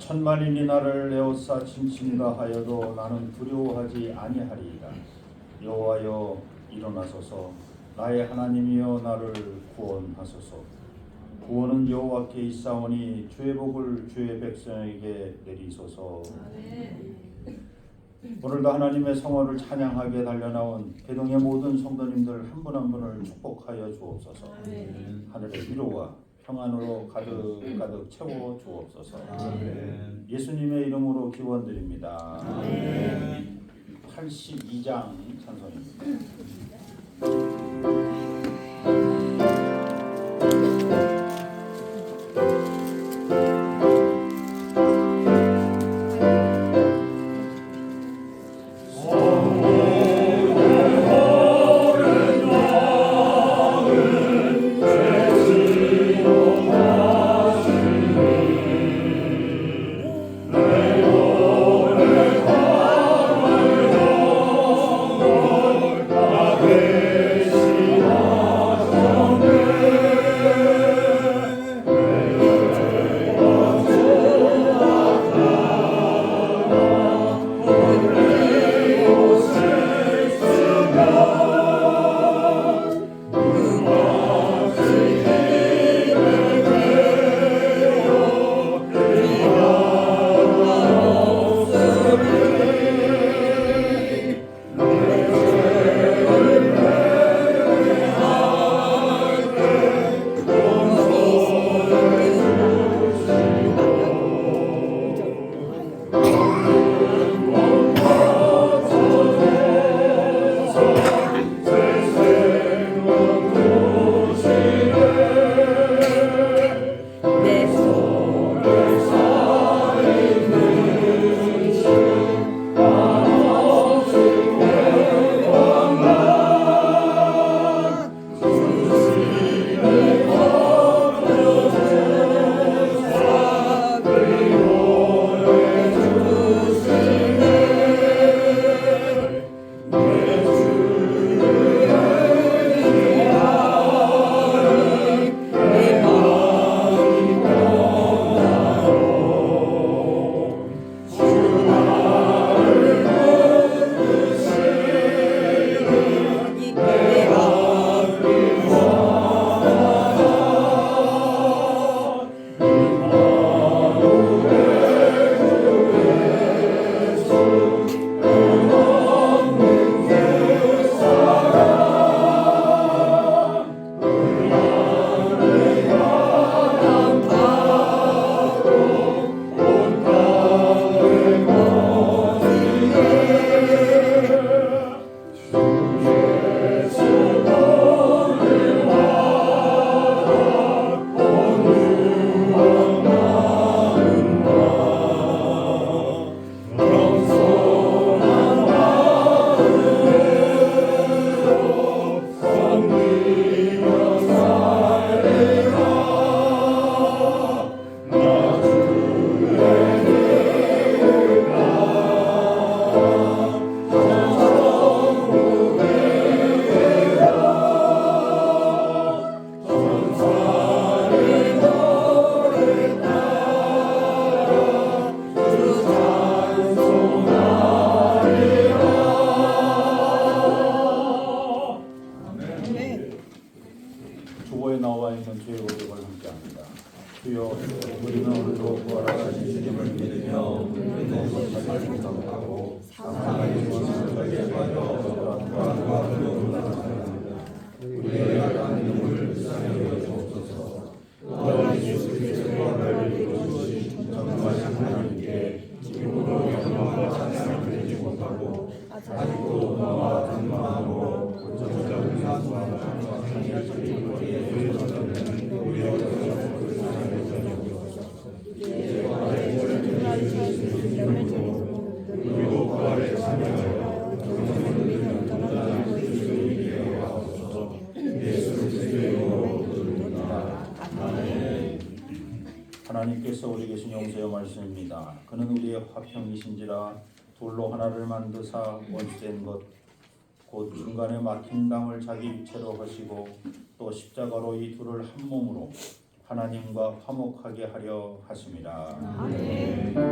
천만인이 나를 에워싸 친친가 하여도 나는 두려워하지 아니하리이다. 여호와여 일어나소서. 나의 하나님이여 나를 구원하소서. 구원은 여호와께 있사오니 주의 복을 주의 백성에게 내리소서. 오늘도 하나님의 성화를 찬양하게 달려나온 대동의 모든 성도님들 한 분 한 분을 축복하여 주옵소서. 하늘의 위로와 평안으로 가득 채워 주옵소서. 예수님의 이름으로 기원드립니다. 82장 찬송입니다. 주보에 나와 있는 주의 고백을 함께합니다. 주여, 우리는 오늘도 부활하신 주님을 믿으며 하고 사랑의 주님을 빠져 불안과 두려움을 당합니다. 우리의 하나님을 불쌍히 여기옵소서. 또한 예수 그리스도와 나를 이루어주신 전능하신 하나님께 지금으로 영광과 찬양을 드리지 못하고 아직도 너와 단마하고 저주자를 나수하며 찬양을 드리고 우리도 부활에 참여하여 영원히 전능하신 주님께 와옵소서. 예수 그리스도의 이름으로 기도드립니다. 아멘. 하나님께서 우리에게 주신 용서의 말씀입니다. 그는 우리의 화평이신지라 돌로 하나를 만드사 원수된 것 곧 중간에 막힌 담을 자기 육체로 하시고 또 십자가로 이 둘을 한 몸으로 하나님과 화목하게 하려 하심이라. 아멘.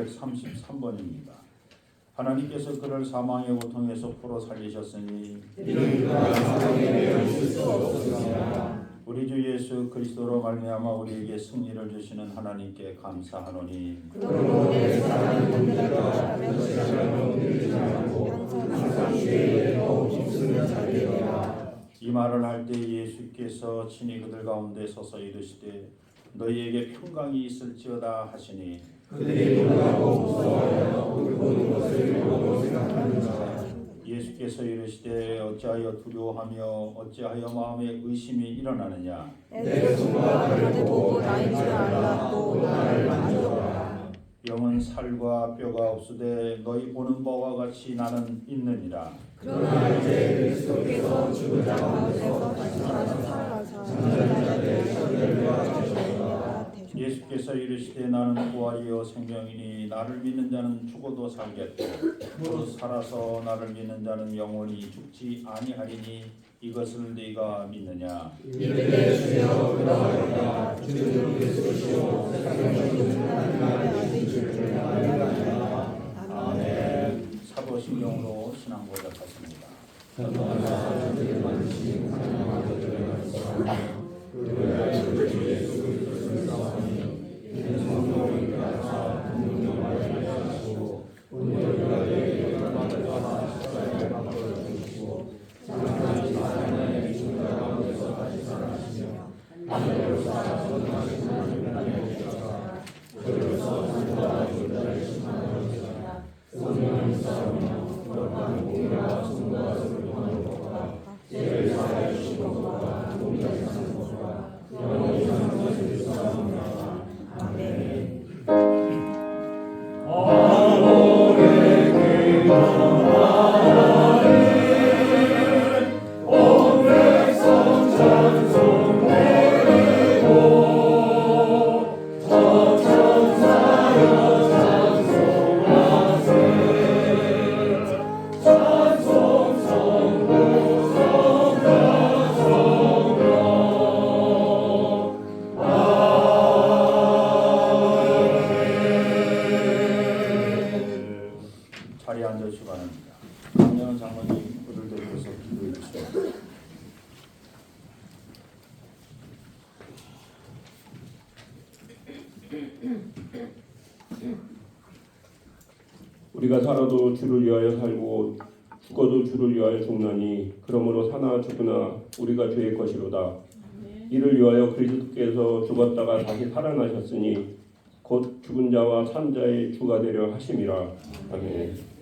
533번입니다. 하나님께서 그를 사망의 고통에서 풀어 살리셨으니 우리 주 예수 그리스도로 말미암아 우리에게 승리를 주시는 하나님께 감사하노니 이 말을 할 때 예수께서 친히 그들 가운데 서서 이르시되 너희에게 평강이 있을지어다 하시니 예수께서 이르시되 어찌하여 두려워하며 어찌하여 마음에 의심이 일어나느냐 내 손과 발을 보고 나인 줄 알았고 나를 만져보라. 영은 살과 뼈가 없으되 너희 보는 바와 같이 나는 있느니라. 그러나 이제 그리스도께서 죽은 자 가운데서 다시 살아나사 예수께서 이르시되 나는 부활이요 생명이니 나를 믿는 자는 죽어도 살겠고 또 살아서 나를 믿는 자는 영원히 죽지 아니하리니 이것을 네가 믿느냐. 믿으되 주여 그러하리이다. 주는 그리스도시요 생명이신 하나님의 아들이신 줄 알리라. 아멘. 사도신경으로 신앙 고백하십니다. 자리에 앉아주시기 바랍니다. 강연은 장로님 그를 대표해서 기도해 주시오. 우리가 살아도 주를 위하여 살고 죽어도 주를 위하여 죽나니 그러므로 사나 죽으나 우리가 주의 것이로다. 이를 위하여 그리스도께서 죽었다가 다시 살아나셨으니 곧 죽은 자와 산 자의 주가 되려 하심이라. 아멘.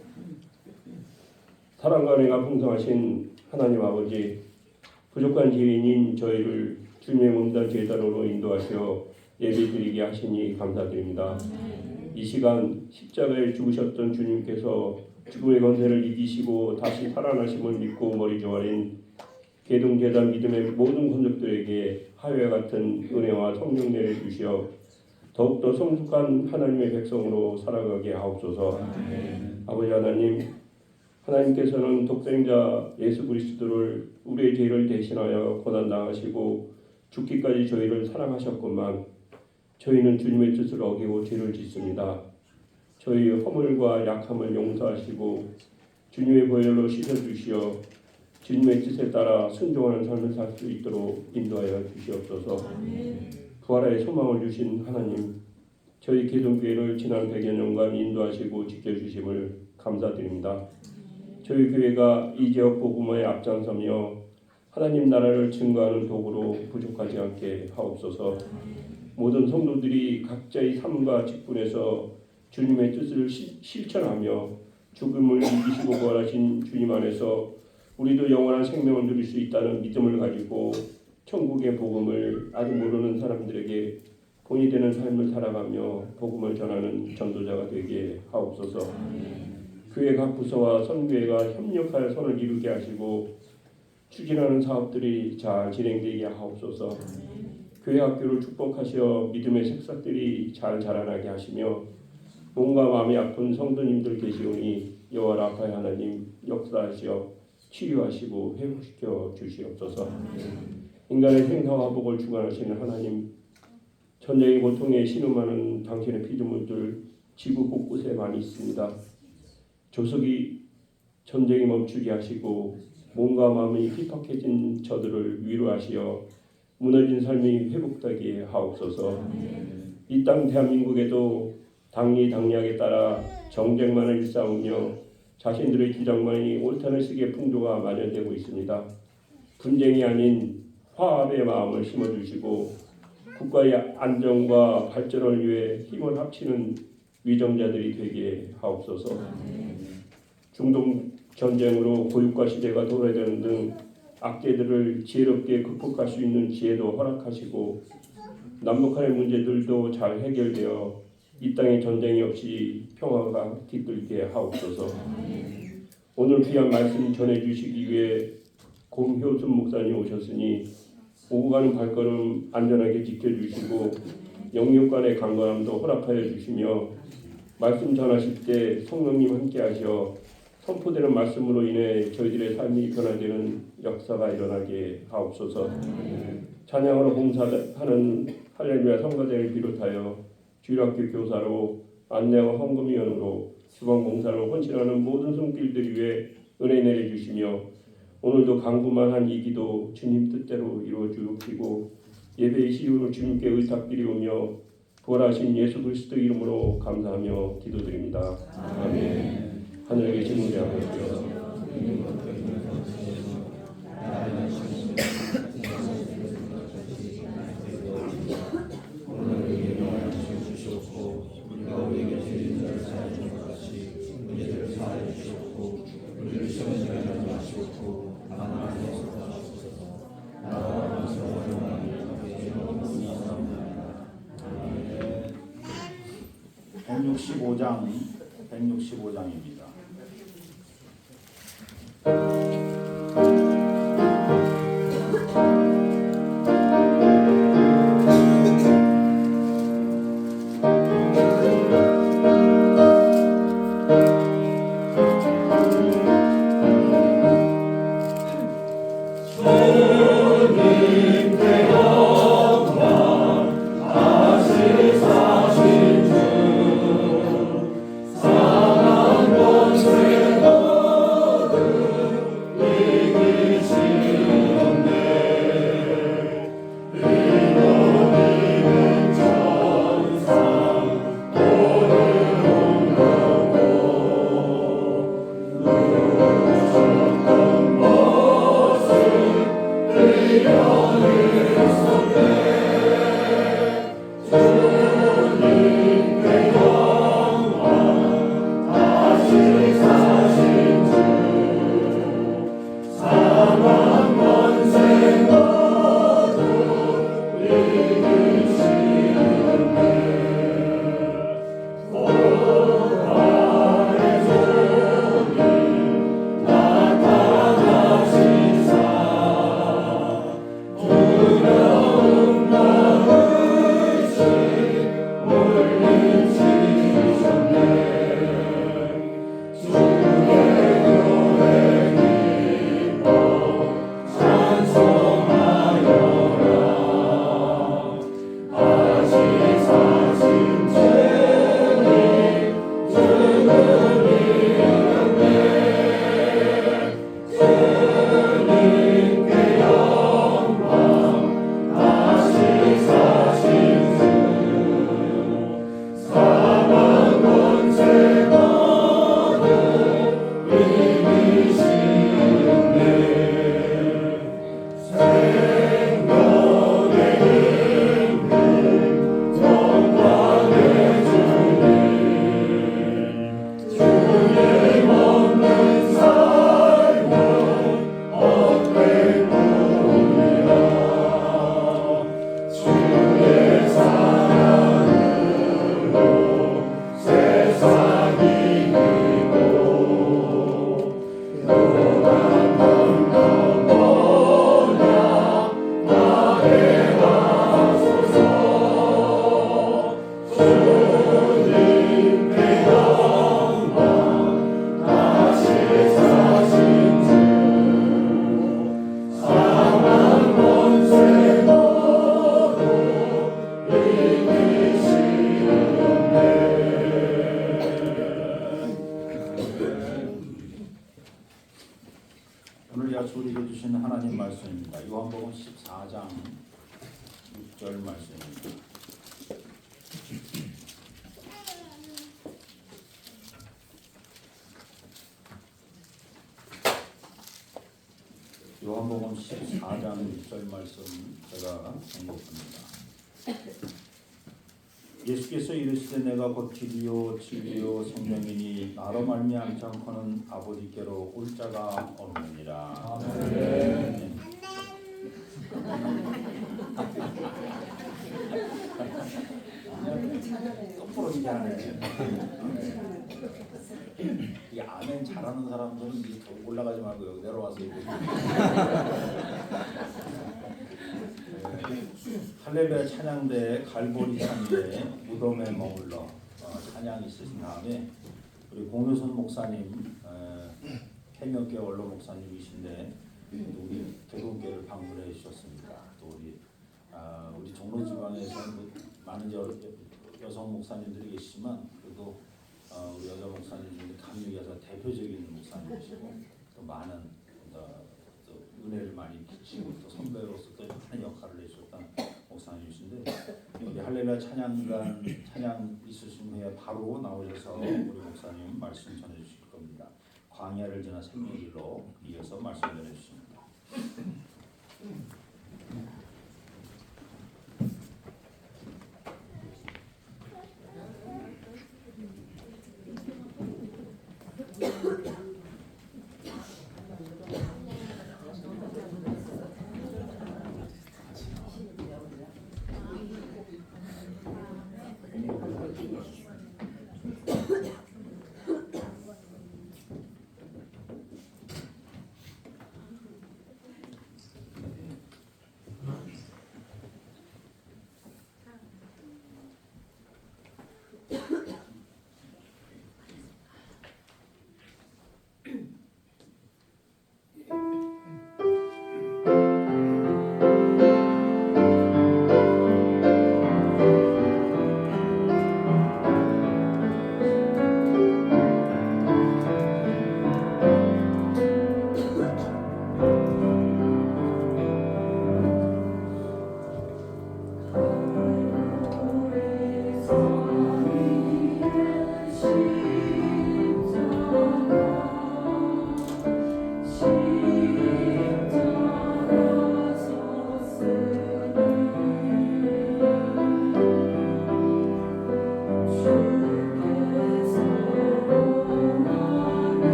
사랑과 은혜가 풍성하신 하나님 아버지, 부족한 죄인인 저희를 주님의 몸단 제단으로 인도하시어 예배드리게 하시니 감사드립니다. 이 시간 십자가에 죽으셨던 주님께서 죽음의 권세를 이기시고 다시 살아나심을 믿고 머리 조아린 계동제단 믿음의 모든 권족들에게 하회와 같은 은혜와 성령 내려주시어 더욱더 성숙한 하나님의 백성으로 살아가게 하옵소서. 아버지 하나님, 하나님께서는 독생자 예수 그리스도를 우리의 죄를 대신하여 고난당하시고 죽기까지 저희를 사랑하셨건만 저희는 주님의 뜻을 어기고 죄를 짓습니다. 저희의 허물과 약함을 용서하시고 주님의 보혈로 씻어주시어 주님의 뜻에 따라 순종하는 삶을 살 수 있도록 인도하여 주시옵소서. 부활의 소망을 주신 하나님, 저희 기독교회를 지난 100여 년간 인도하시고 지켜주심을 감사드립니다. 저희 교회가 이 지역 복음화에 앞장서며 하나님 나라를 증거하는 도구로 부족하지 않게 하옵소서. 모든 성도들이 각자의 삶과 직분에서 주님의 뜻을 실천하며 죽음을 이기시고 부활하신 주님 안에서 우리도 영원한 생명을 누릴 수 있다는 믿음을 가지고 천국의 복음을 아직 모르는 사람들에게 본이 되는 삶을 살아가며 복음을 전하는 전도자가 되게 하옵소서. 교회 각 부서와 선교회가 협력하여 선을 이루게 하시고 추진하는 사업들이 잘 진행되게 하옵소서. 교회 학교를 축복하시어 믿음의 색사들이 잘 자라나게 하시며 몸과 마음이 아픈 성도님들 계시오니 여호와 라파의 하나님 역사하시어 치유하시고 회복시켜 주시옵소서. 인간의 생사와 복을 주관하시는 하나님, 전쟁의 고통에 신음하는 당신의 피조물들 지구 곳곳에 많이 있습니다. 조속히 전쟁이 멈추게 하시고 몸과 마음이 핍박해진 저들을 위로하시어 무너진 삶이 회복되게 하옵소서. 이 땅 대한민국에도 당리 당략에 따라 정쟁만을 일삼으며 자신들의 주장만이 옳다는 식의 풍조가 만연되고 있습니다. 분쟁이 아닌 화합의 마음을 심어주시고 국가의 안정과 발전을 위해 힘을 합치는 위정자들이 되게 하옵소서. 중동 전쟁으로 고육과 시대가 도래되는 등 악재들을 지혜롭게 극복할 수 있는 지혜도 허락하시고 남북한의 문제들도 잘 해결되어 이 땅에 전쟁이 없이 평화가 깃들게 하옵소서. 오늘 귀한 말씀 전해주시기 위해 공효순 목사님 오셨으니 오고 가는 발걸음 안전하게 지켜주시고 영육간의 강건함도 허락하여 주시며 말씀 전하실 때 성령님 함께하셔 선포되는 말씀으로 인해 저희들의 삶이 변화되는 역사가 일어나게 하옵소서. 찬양으로 봉사하는 할렐루야 성가대를 비롯하여 주일학교 교사로 안내와 헌금위원으로 주방봉사로 헌신하는 모든 손길들 위해 은혜 내려주시며 오늘도 강구만한 이 기도 주님 뜻대로 이루어 주옵시고 예배의 시간을 주님께 의탁드리오며 부활하신 예수 그리스도 이름으로 감사하며 기도드립니다. 아멘. 하늘에 계신 우리 아버지여 (165장) 165장입니다. 사신 주 사랑과 14장 6절 말씀입니다. 요한복음 14장 6절 말씀 제가 공독합니다. 예수께서 이르시되 내가 곧 길이요 진리요 생명이니 나로 말미암지 않고는 아버지께로 올 자가 없느니라. 아멘. 똑바로 이게 하네. 이게 아멘 잘하는 사람들은 이제 올라가지 말고 여기 내려와서 이렇게. 할렐루야 찬양대 갈보리 산대 무덤에 머물러 찬양 있으신 다음에 우리 공효선 목사님 해명교 원로 목사님이신데 우리 개국교를 방문해 주셨습니다. 또 우리 종로 지방에서 많은 여성 목사님들이 계시지만 그래도 우리 여자 목사님 중에 감리교에서 대표적인 목사님이시고 또 많은 또 은혜를 많이 끼치고 또 선배로서 또 많은 역할을 해주셨던 목사님이신데 우리 할렐루야 찬양단 찬양 있으신 후에 바로 나오셔서 우리 목사님 말씀 전해주실 겁니다. 광야를 지나 생명길로 이어서 말씀 전해주십니다.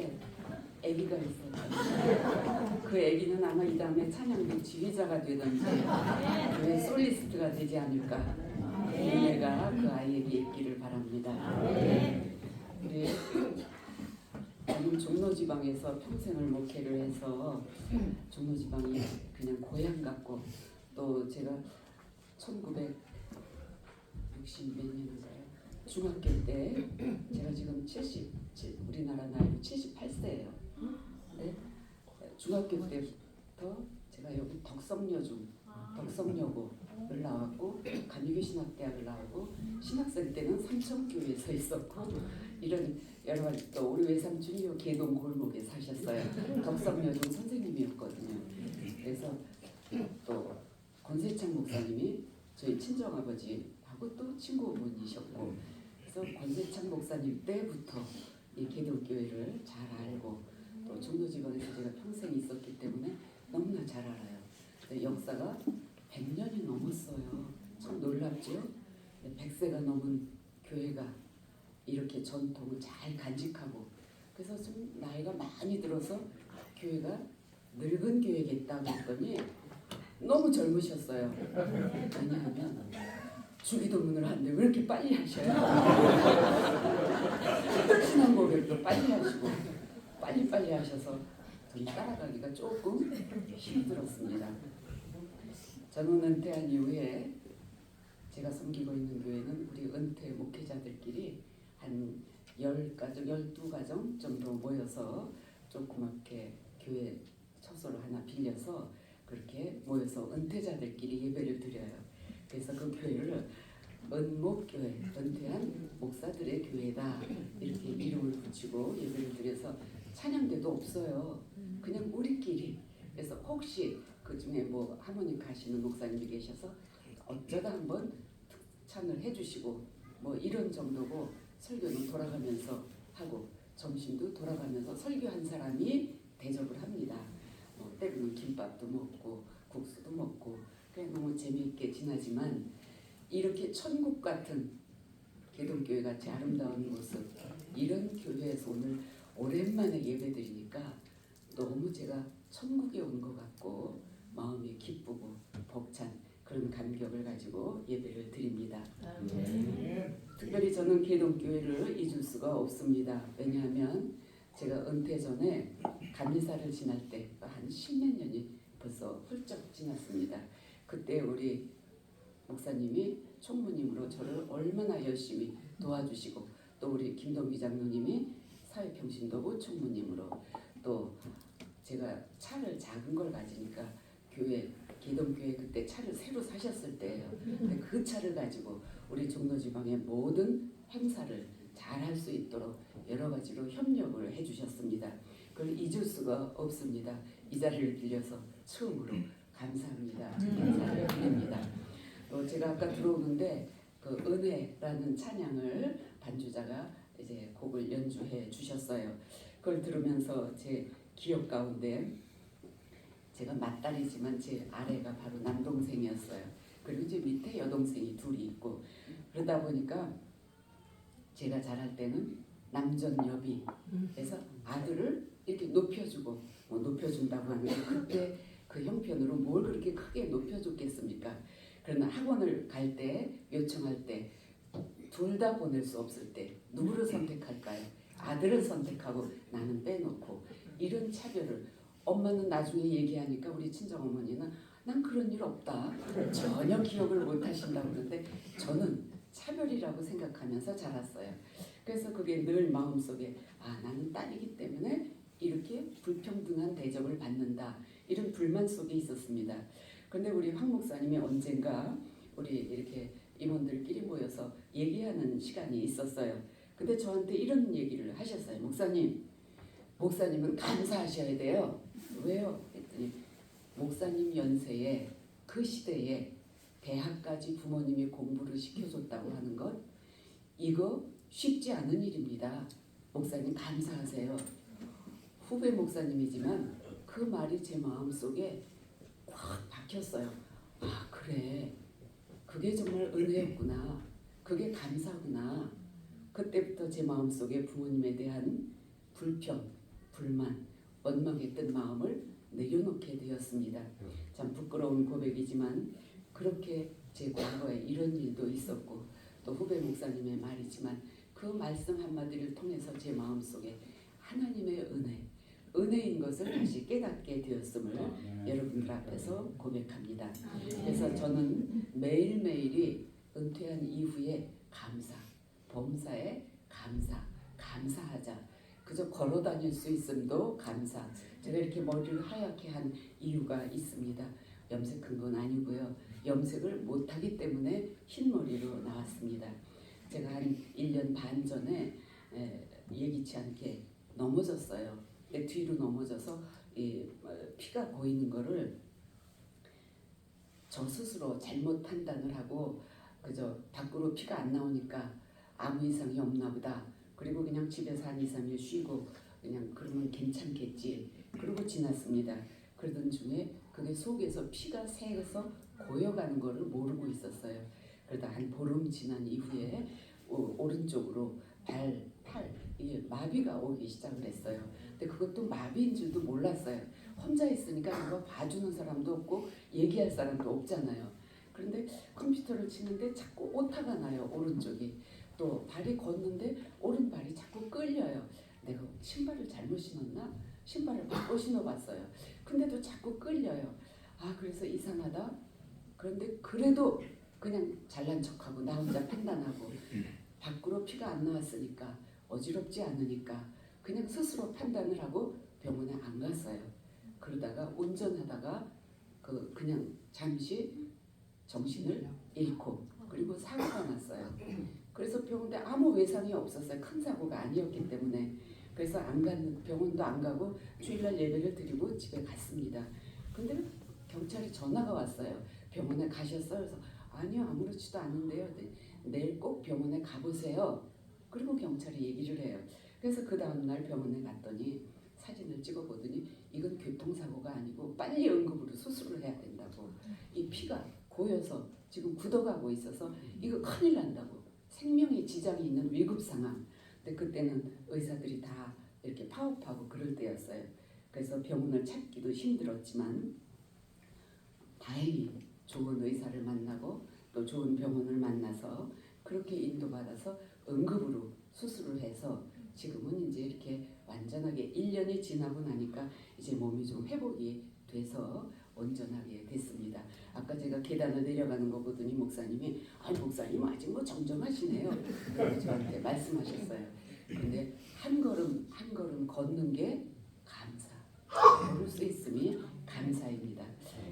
집에 아기가 있어요. 그 아기는 아마 이 다음에 찬양대 지휘자가 되든지 교회 솔리스트가 되지 않을까. 은혜가 그 아이에게 있기를 바랍니다. 우리 저는 종로지방에서 평생을 목회를 해서 종로지방이 그냥 고향 같고, 또 제가 1960 몇 년인가요? 중학교 때 제가 지금 우리나라 나이로 78세예요. 네? 중학교 때부터 제가 여기 덕성여고를 나왔고 감리교신학대학을 나오고 신학생 때는 삼천교회에서 있었고 이런 여러 가지, 또 우리 외삼촌이 요 개동 골목에 사셨어요. 덕성여중 선생님이었거든요. 그래서 또 권세창 목사님이 저희 친정아버지하고 또 친구분이셨고, 그래서 권세창 목사님 때부터 이 개동교회를 잘 알고, 또 종로지방에서 제가 평생 있었기 때문에 너무나 잘 알아요. 역사가 100년이 넘었어요. 참 놀랍죠? 100세가 넘은 교회가 이렇게 전통을 잘 간직하고, 그래서 좀 나이가 많이 들어서 교회가 늙은 교회겠다고 했더니 너무 젊으셨어요. 왜냐하면 주기도문을 하는데 왜 이렇게 빨리 하셔요? 신앙 고백도 빨리 하시고 빨리 하셔서 좀 따라가기가 조금 힘들었습니다. 저는 은퇴한 이후에 제가 섬기고 있는 교회는 우리 은퇴 목회자들끼리 한 10가정, 12가정 정도 모여서 조그맣게 교회 처소를 하나 빌려서 그렇게 모여서 은퇴자들끼리 예배를 드려요. 그래서 그 교회를 은목교회, 은퇴한 목사들의 교회다 이렇게 이름을 붙이고 예배를 드려서 찬양대도 없어요. 그냥 우리끼리. 그래서 혹시 그 중에 뭐 하모니카 하시는 목사님이 계셔서 어쩌다 한번 특찬을 해주시고 뭐 이런 정도고, 설교는 돌아가면서 하고 점심도 돌아가면서 설교한 사람이 대접을 합니다. 뭐 때로는 김밥도 먹고 국수도 먹고 그냥 너무 재미있게 지나지만, 이렇게 천국 같은 개동교회 같이 아름다운 모습, 이런 교회에서 오늘 오랜만에 예배드리니까 너무 제가 천국에 온 것 같고 마음이 기쁘고 벅찬 그런 감격을 가지고 예배를 드립니다. 특별히 저는 개동교회를 잊을 수가 없습니다. 왜냐하면 제가 은퇴 전에 감리사를 지날 때 한 10몇 년이 벌써 훌쩍 지났습니다. 그때 우리 목사님이 총무님으로 저를 얼마나 열심히 도와주시고, 또 우리 김동기 장로님이 사회평신도부 총무님으로, 또 제가 차를 작은 걸 가지니까 교회 기동교회 그때 차를 새로 사셨을 때예요. 근데 그 차를 가지고 우리 종로지방의 모든 행사를 잘 할 수 있도록 여러 가지로 협력을 해주셨습니다. 그걸 잊을 수가 없습니다. 이 자리를 빌려서 처음으로 감사합니다. 감사를 드립니다. 제가 아까 들어오는데 그 은혜라는 찬양을 반주자가 이제 곡을 연주해 주셨어요. 그걸 들으면서 제 기억 가운데 제가 맏딸이지만 제 아래가 바로 남동생이었어요. 그리고 이제 밑에 여동생이 둘이 있고, 그러다 보니까 제가 자랄 때는 남전여비 해서 아들을 이렇게 높여주고, 뭐 높여준다고 하는데 그때 그 형편으로 뭘 그렇게 크게 높여줬겠습니까? 그러나 학원을 갈 때, 요청할 때 둘 다 보낼 수 없을 때 누구를 선택할까요? 아들을 선택하고 나는 빼놓고, 이런 차별을 엄마는 나중에 얘기하니까 우리 친정어머니는 난 그런 일 없다, 전혀 기억을 못 하신다고 그러는데 저는 차별이라고 생각하면서 자랐어요. 그래서 그게 늘 마음속에 나는 딸이기 때문에 이렇게 불평등한 대접을 받는다, 이런 불만 속에 있었습니다. 그런데 우리 황 목사님이 언젠가 우리 이렇게 임원들끼리 모여서 얘기하는 시간이 있었어요. 근데 저한테 이런 얘기를 하셨어요. 목사님은 감사하셔야 돼요. 왜요? 했더니 목사님 연세에 그 시대에 대학까지 부모님이 공부를 시켜줬다고 하는 것, 이거 쉽지 않은 일입니다. 목사님 감사하세요. 후배 목사님이지만 그 말이 제 마음속에 꽉 박혔어요. 그래, 그게 정말 은혜였구나, 그게 감사구나. 그때부터 제 마음속에 부모님에 대한 불평, 불만, 원망했던 마음을 내려놓게 되었습니다. 참 부끄러운 고백이지만 그렇게 제 과거에 이런 일도 있었고 또 후배 목사님의 말이지만 그 말씀 한마디를 통해서 제 마음속에 하나님의 은혜인 것을 다시 깨닫게 되었음을 여러분들 앞에서 고백합니다. 그래서 저는 매일매일이 은퇴한 이후에 범사에 감사하자. 그저 걸어 다닐 수 있음도 감사. 제가 이렇게 머리를 하얗게 한 이유가 있습니다. 염색한 건 아니고요. 염색을 못하기 때문에 흰머리로 나왔습니다. 제가 한 1년 반 전에 예기치 않게 넘어졌어요. 근데 뒤로 넘어져서 피가 고이는 거를 저 스스로 잘못 판단을 하고 그저 밖으로 피가 안 나오니까 아무 이상이 없나 보다. 그리고 그냥 집에서 한 2, 3일 쉬고 그냥 그러면 괜찮겠지. 그러고 지났습니다. 그러던 중에 그게 속에서 피가 새서 고여가는 거를 모르고 있었어요. 그러다 한 보름 지난 이후에 오른쪽으로 팔 이게 마비가 오기 시작을 했어요. 근데 그것도 마비인 줄도 몰랐어요. 혼자 있으니까 누가 봐주는 사람도 없고 얘기할 사람도 없잖아요. 그런데 컴퓨터를 치는데 자꾸 오타가 나요. 오른쪽이. 또 발이 걷는데 오른발이 자꾸 끌려요. 내가 신발을 잘못 신었나? 신발을 바꿔 신어봤어요. 근데도 자꾸 끌려요. 그래서 이상하다. 그런데 그래도 그냥 잘난 척하고 나 혼자 판단하고 밖으로 피가 안 나왔으니까 어지럽지 않으니까 그냥 스스로 판단을 하고 병원에 안 갔어요. 그러다가 운전하다가 그냥 잠시 정신을 잃고 그리고 사고가 났어요. 그래서 병원에 아무 외상이 없었어요. 큰 사고가 아니었기 때문에. 그래서 병원도 안 가고 주일날 예배를 드리고 집에 갔습니다. 근데 경찰이 전화가 왔어요. 병원에 가셨어요? 그래서 아니요, 아무렇지도 않은데요. 내일 꼭 병원에 가보세요. 그리고 경찰이 얘기를 해요. 그래서 그 다음날 병원에 갔더니 사진을 찍어보더니 이건 교통사고가 아니고 빨리 응급으로 수술을 해야 된다고. 이 피가 고여서 지금 굳어가고 있어서 이거 큰일 난다고. 생명에 지장이 있는 위급 상황. 근데 그때는 의사들이 다 이렇게 파업하고 그럴 때였어요. 그래서 병원을 찾기도 힘들었지만 다행히 좋은 의사를 만나고 또 좋은 병원을 만나서 그렇게 인도받아서 응급으로 수술을 해서 지금은 이제 이렇게 완전하게 1년이 지나고 나니까 이제 몸이 좀 회복이 돼서 온전하게 됐습니다. 아까 제가 계단을 내려가는 거 보더니 목사님이 목사님 아직 뭐 정정하시네요. 그렇게 저한테 말씀하셨어요. 근데 한 걸음 걷는 게 감사. 걸을 수 있음이 감사입니다.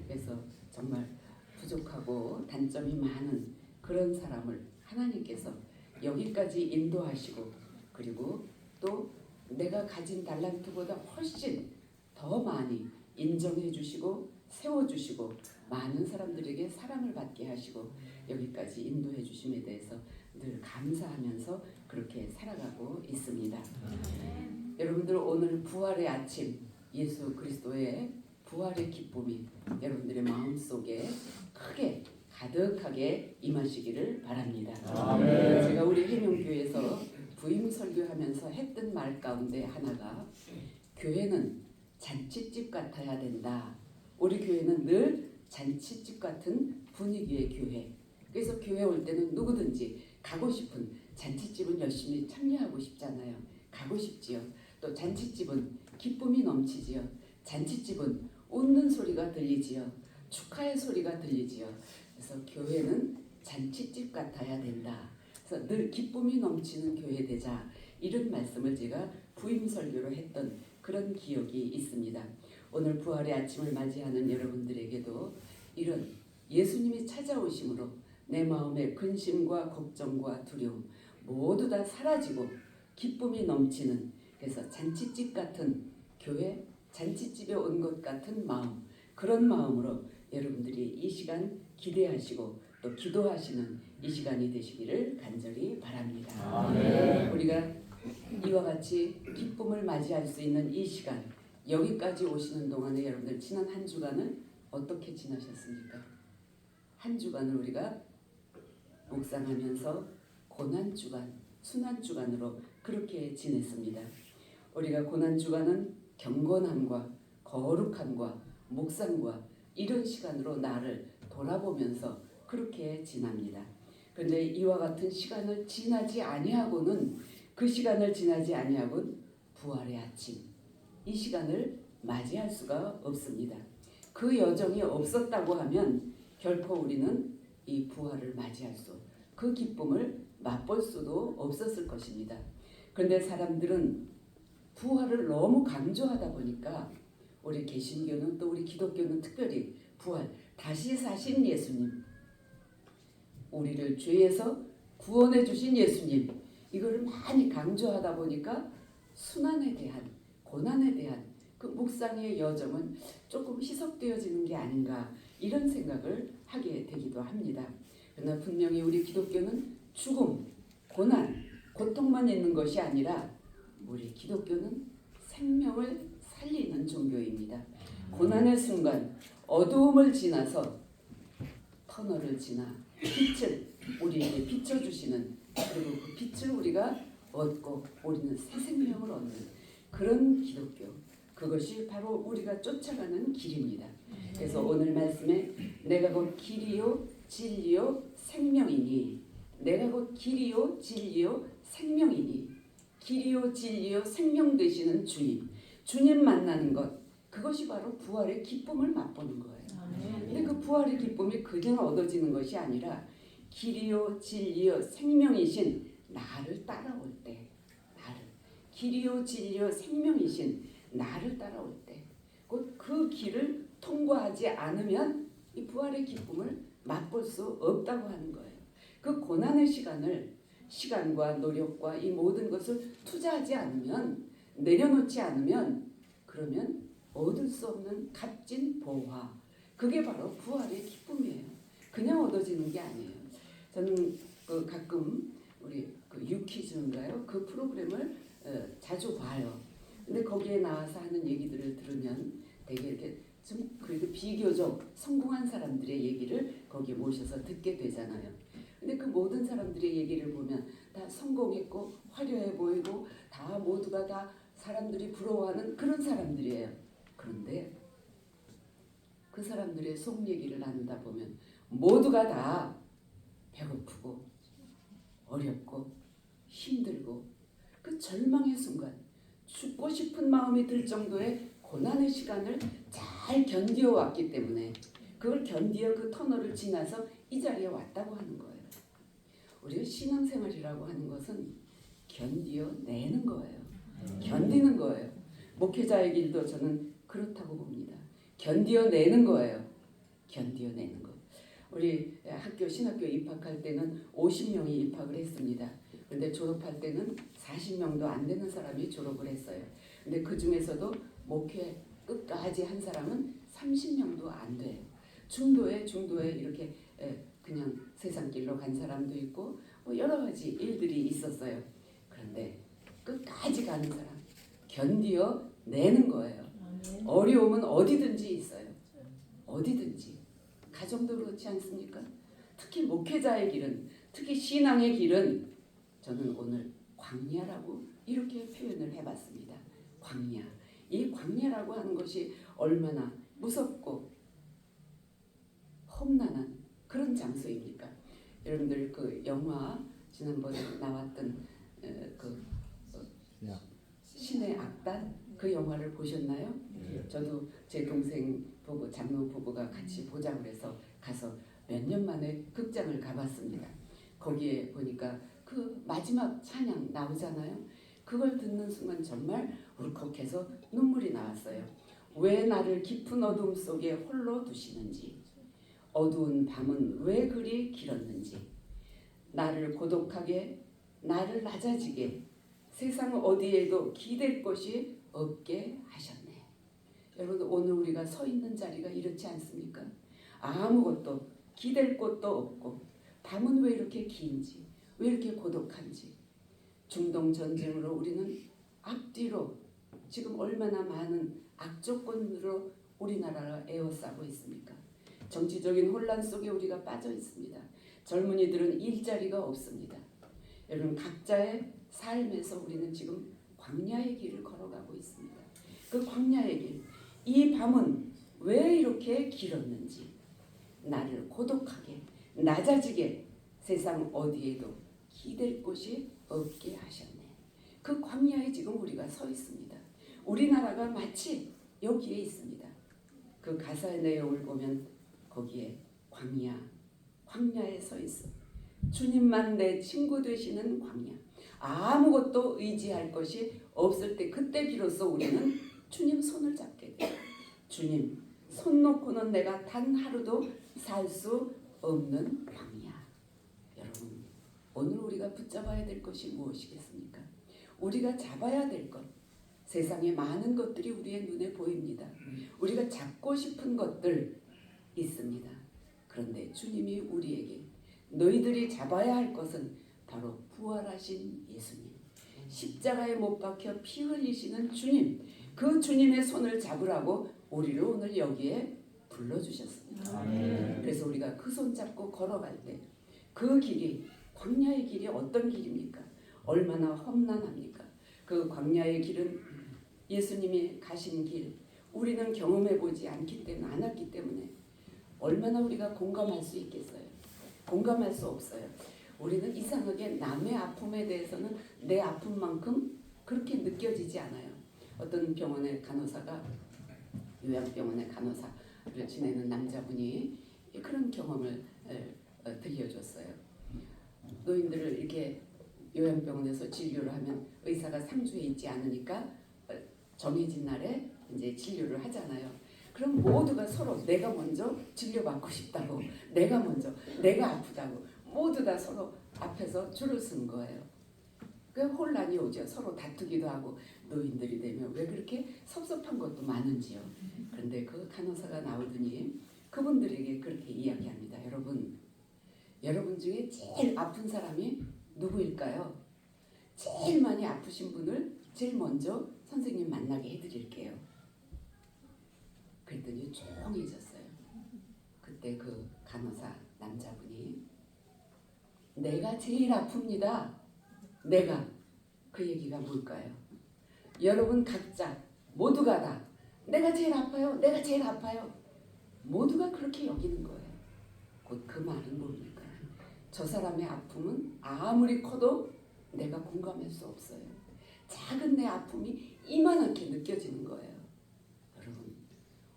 그래서 정말 부족하고 단점이 많은 그런 사람을 하나님께서 여기까지 인도하시고 그리고 또 내가 가진 달란트보다 훨씬 더 많이 인정해 주시고 세워주시고 많은 사람들에게 사랑을 받게 하시고 여기까지 인도해 주심에 대해서 늘 감사하면서 그렇게 살아가고 있습니다. 여러분들 오늘 부활의 아침 예수 그리스도의 부활의 기쁨이 여러분들의 마음속에 크게 가득하게 임하시기를 바랍니다. 제가 우리 해명교회에서 부임 설교하면서 했던 말 가운데 하나가 교회는 잔치집 같아야 된다. 우리 교회는 늘 잔치집 같은 분위기의 교회. 그래서 교회 올 때는 누구든지 가고 싶은 잔치집은 열심히 참여하고 싶잖아요. 가고 싶지요. 또 잔치집은 기쁨이 넘치지요. 잔치집은 웃는 소리가 들리지요. 축하의 소리가 들리지요. 그래서 교회는 잔치집 같아야 된다. 그래서 늘 기쁨이 넘치는 교회 되자. 이런 말씀을 제가 부임 설교로 했던 그런 기억이 있습니다. 오늘 부활의 아침을 맞이하는 여러분들에게도 이런 예수님이 찾아오심으로 내 마음의 근심과 걱정과 두려움 모두 다 사라지고 기쁨이 넘치는 그래서 잔치집 같은 교회, 잔치집에 온 것 같은 마음 그런 마음으로 여러분들이 이 시간 기대하시고 또 기도하시는 이 시간이 되시기를 간절히 바랍니다. 우리가 이와 같이 기쁨을 맞이할 수 있는 이 시간 여기까지 오시는 동안에 여러분들 지난 한 주간은 어떻게 지나셨습니까? 한 주간을 우리가 묵상하면서 고난주간, 순환주간으로 그렇게 지냈습니다. 우리가 고난 주간은 경건함과 거룩함과 묵상과 이런 시간으로 나를 돌아보면서 그렇게 지납니다. 그런데 이와 같은 시간을 지나지 아니하고는 그 시간을 지나지 아니하고는 부활의 아침 이 시간을 맞이할 수가 없습니다. 그 여정이 없었다고 하면 결코 우리는 이 부활을 맞이할 수, 그 기쁨을 맛볼 수도 없었을 것입니다. 그런데 사람들은 부활을 너무 강조하다 보니까 우리 개신교는 또 우리 기독교는 특별히 부활, 다시 사신 예수님, 우리를 죄에서 구원해 주신 예수님 이거를 많이 강조하다 보니까 순환에 대한 고난에 대한 그 묵상의 여정은 조금 희석되어지는 게 아닌가 이런 생각을 하게 되기도 합니다. 그러나 분명히 우리 기독교는 죽음, 고난, 고통만 있는 것이 아니라 우리 기독교는 생명을 살리는 종교입니다. 고난의 순간 어두움을 지나서 터널을 지나 빛을 우리에게 비춰주시는 그리고 그 빛을 우리가 얻고 우리는 새 생명을 얻는 그런 기독교 그것이 바로 우리가 쫓아가는 길입니다. 그래서 오늘 말씀에 내가 곧 길이요 진리요 생명이니 내가 곧 길이요 진리요 생명이니 길이요 진리요 생명 되시는 주님 만나는 것 그것이 바로 부활의 기쁨을 맛보는 거예요. 근데 그 부활의 기쁨이 그냥 얻어지는 것이 아니라 길이요 진리요 생명이신 나를 따라올 때 나를 길이요 진리요 생명이신 나를 따라올 때 곧 그 길을 통과하지 않으면 이 부활의 기쁨을 맛볼 수 없다고 하는 거예요. 그 고난의 시간과 노력과 이 모든 것을 투자하지 않으면 내려놓지 않으면 그러면 얻을 수 없는 값진 보화 그게 바로 부활의 기쁨이에요. 그냥 얻어지는 게 아니에요. 저는 가끔 우리 유퀴즈인가요? 그 프로그램을 자주 봐요. 근데 거기에 나와서 하는 얘기들을 들으면 되게 이렇게 좀 그래도 비교적 성공한 사람들의 얘기를 거기에 모셔서 듣게 되잖아요. 근데 그 모든 사람들의 얘기를 보면 다 성공했고 화려해 보이고 다 모두가 다 사람들이 부러워하는 그런 사람들이에요. 그런데 그 사람들의 속 얘기를 나누다 보면 모두가 다 배고프고 어렵고 힘들고 그 절망의 순간 죽고 싶은 마음이 들 정도의 고난의 시간을 잘 견디어 왔기 때문에 그걸 견디어 그 터널을 지나서 이 자리에 왔다고 하는 거예요. 우리가 신앙생활이라고 하는 것은 견디어 내는 거예요. 견디는 거예요. 목회자의 길도 저는 그렇다고 봅니다. 견디어 내는 거예요. 견디어 내는 거. 우리 신학교 입학할 때는 50명이 입학을 했습니다. 근데 졸업할 때는 40명도 안 되는 사람이 졸업을 했어요. 근데 그 중에서도 목회 끝까지 한 사람은 30명도 안 돼요. 중도에 이렇게 그냥 세상 길로 간 사람도 있고 뭐 여러 가지 일들이 있었어요. 그런데 끝까지 가는 사람 견디어 내는 거예요. 어려움은 어디든지 있어요. 어디든지. 가정도 그렇지 않습니까? 특히 목회자의 길은 특히 신앙의 길은 저는 오늘 광야라고 이렇게 표현을 해봤습니다. 광야. 이 광야라고 하는 것이 얼마나 무섭고 험난한 그런 장소입니까? 여러분들 그 영화 지난번에 나왔던 신의 악단 그 영화를 보셨나요? 저도 제 동생 부부 장로 부부가 같이 보자고 해서 가서 몇 년 만에 극장을 가봤습니다. 거기에 보니까 그 마지막 찬양 나오잖아요. 그걸 듣는 순간 정말 울컥해서 눈물이 나왔어요. 왜 나를 깊은 어둠 속에 홀로 두시는지 어두운 밤은 왜 그리 길었는지 나를 고독하게 나를 낮아지게 세상 어디에도 기댈 곳이 없게 하셨네. 여러분 오늘 우리가 서 있는 자리가 이렇지 않습니까? 아무것도 기댈 곳도 없고 밤은 왜 이렇게 긴지 왜 이렇게 고독한지 중동 전쟁으로 우리는 앞뒤로 지금 얼마나 많은 악조건으로 우리나라가 에워싸고 있습니까? 정치적인 혼란 속에 우리가 빠져 있습니다. 젊은이들은 일자리가 없습니다. 여러분 각자의 삶에서 우리는 지금 광야의 길을 걸어가고 있습니다. 그 광야의 길, 이 밤은 왜 이렇게 길었는지, 나를 고독하게 낮아지게 세상 어디에도 기댈 곳이 없게 하셨네. 그 광야에 지금 우리가 서 있습니다. 우리나라가 마치 여기에 있습니다. 그 가사의 내용을 보면 거기에 광야에 서 있어. 주님만 내 친구 되시는 광야. 아무것도 의지할 것이 없을 때, 그때 비로소 우리는 주님 손을 잡게 돼요. 주님 손 놓고는 내가 단 하루도 살 수 없는 광야. 여러분, 오늘 우리가 붙잡아야 될 것이 무엇이겠습니까? 우리가 잡아야 될 것. 세상에 많은 것들이 우리의 눈에 보입니다. 우리가 잡고 싶은 것들 있습니다. 그런데 주님이 우리에게 너희들이 잡아야 할 것은 바로 부활하신 예수님, 십자가에 못 박혀 피 흘리시는 주님, 그 주님의 손을 잡으라고 우리를 오늘 여기에 불러주셨습니다. 아멘. 그래서 우리가 그 손 잡고 걸어갈 때 그 길이, 광야의 길이 어떤 길입니까? 얼마나 험난합니까? 그 광야의 길은 예수님이 가신 길, 우리는 경험해보지 않았기 때문에 얼마나 우리가 공감할 수 있겠어요? 공감할 수 없어요. 우리는 이상하게 남의 아픔에 대해서는 내 아픔만큼 그렇게 느껴지지 않아요. 어떤 병원의 간호사가, 요양병원의 간호사를 지내는 남자분이 그런 경험을 들려줬어요. 노인들을 이렇게 요양병원에서 진료를 하면 의사가 상주에 있지 않으니까 정해진 날에 이제 진료를 하잖아요. 그럼 모두가 서로 내가 먼저 진료받고 싶다고, 내가 아프다고 모두 다 서로 앞에서 줄을 쓴 거예요. 그 혼란이 오죠. 서로 다투기도 하고. 노인들이 되면 왜 그렇게 섭섭한 것도 많은지요. 그런데 그 간호사가 나오더니 그분들에게 그렇게 이야기합니다. 여러분 중에 제일 아픈 사람이 누구일까요? 제일 많이 아프신 분을 제일 먼저 선생님 만나게 해드릴게요. 그랬더니 조용해졌어요. 그때 그 간호사 남자분이 내가 제일 아픕니다. 그 얘기가 뭘까요? 여러분 각자 모두가 다 내가 제일 아파요. 모두가 그렇게 여기는 거예요. 곧 그 말은 뭡니까? 저 사람의 아픔은 아무리 커도 내가 공감할 수 없어요. 작은 내 아픔이 이만하게 느껴지는 거예요. 여러분,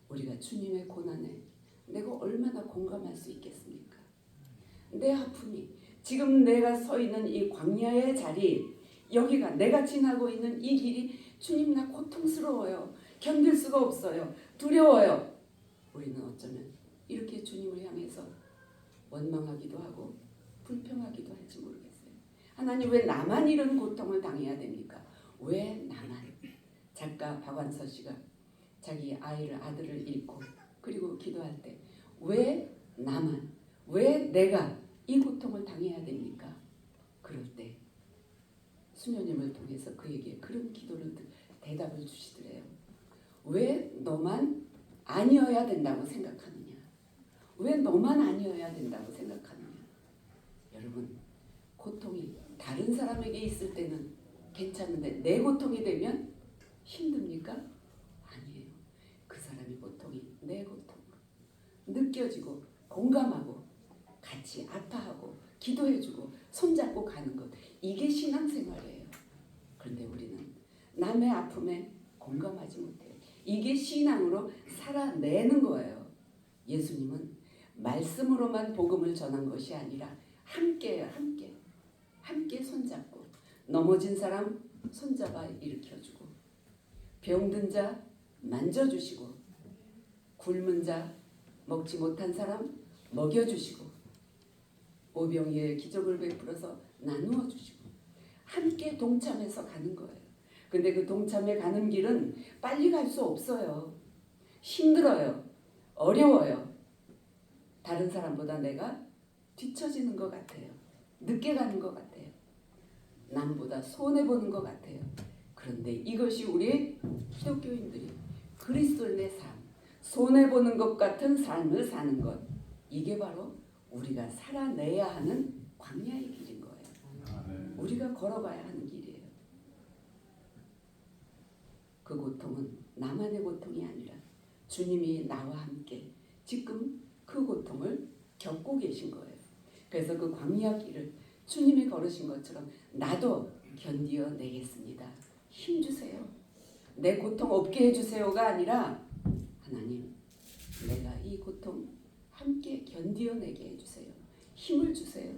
우리가 주님의 고난에 내가 얼마나 공감할 수 있겠습니까? 내 아픔이, 지금 내가 서 있는 이 광야의 자리, 여기가 내가 지나고 있는 이 길이 주님 나 고통스러워요. 견딜 수가 없어요. 두려워요. 우리는 어쩌면 이렇게 주님을 향해서 원망하기도 하고 불평하기도 할지 모르겠어요. 하나님 왜 나만 이런 고통을 당해야 됩니까? 왜 나만? 작가 박완서 씨가 자기 아들을 잃고 그리고 기도할 때 왜 나만, 왜 내가 이 고통을 당해야 됩니까? 그럴 때 수녀님을 통해서 그에게 그런 기도를 대답을 주시더래요. 왜 너만 아니어야 된다고 생각하느냐? 왜 너만 아니어야 된다고 생각하느냐? 여러분, 고통이 다른 사람에게 있을 때는 괜찮은데 내 고통이 되면 힘듭니까? 아니에요. 그 사람의 고통이 내 고통으로 느껴지고 공감하고 같이 아파하고 기도해주고 손잡고 가는 것, 이게 신앙생활이에요. 그런데 우리는 남의 아픔에 공감하지 못해요. 이게 신앙으로 살아내는 거예요. 예수님은 말씀으로만 복음을 전한 것이 아니라 함께 손잡고 넘어진 사람 손잡아 일으켜주고 병든 자 만져주시고 굶은 자 먹지 못한 사람 먹여주시고 오병이의 기적을 베풀어서 나누어 주시고 함께 동참해서 가는 거예요. 근데 그 동참해 가는 길은 빨리 갈 수 없어요. 힘들어요. 어려워요. 다른 사람보다 내가 뒤처지는 것 같아요. 늦게 가는 것 같아요. 남보다 손해보는 것 같아요. 그런데 이것이 우리 기독교인들이 그리스도인의 삶, 손해보는 것 같은 삶을 사는 것, 이게 바로 우리가 살아내야 하는 광야의 길인 거예요. 우리가 걸어가야 하는 길이에요. 고통은 나만의 고통이 아니라 주님이 나와 함께 지금 그 고통을 겪고 계신 거예요. 그래서 그 광야 길을 주님이 걸으신 것처럼 나도 견디어 내겠습니다. 힘 주세요. 내 고통 없게 해주세요가 아니라 하나님, 내가 이 고통 함께 견디어내게 해주세요. 힘을 주세요.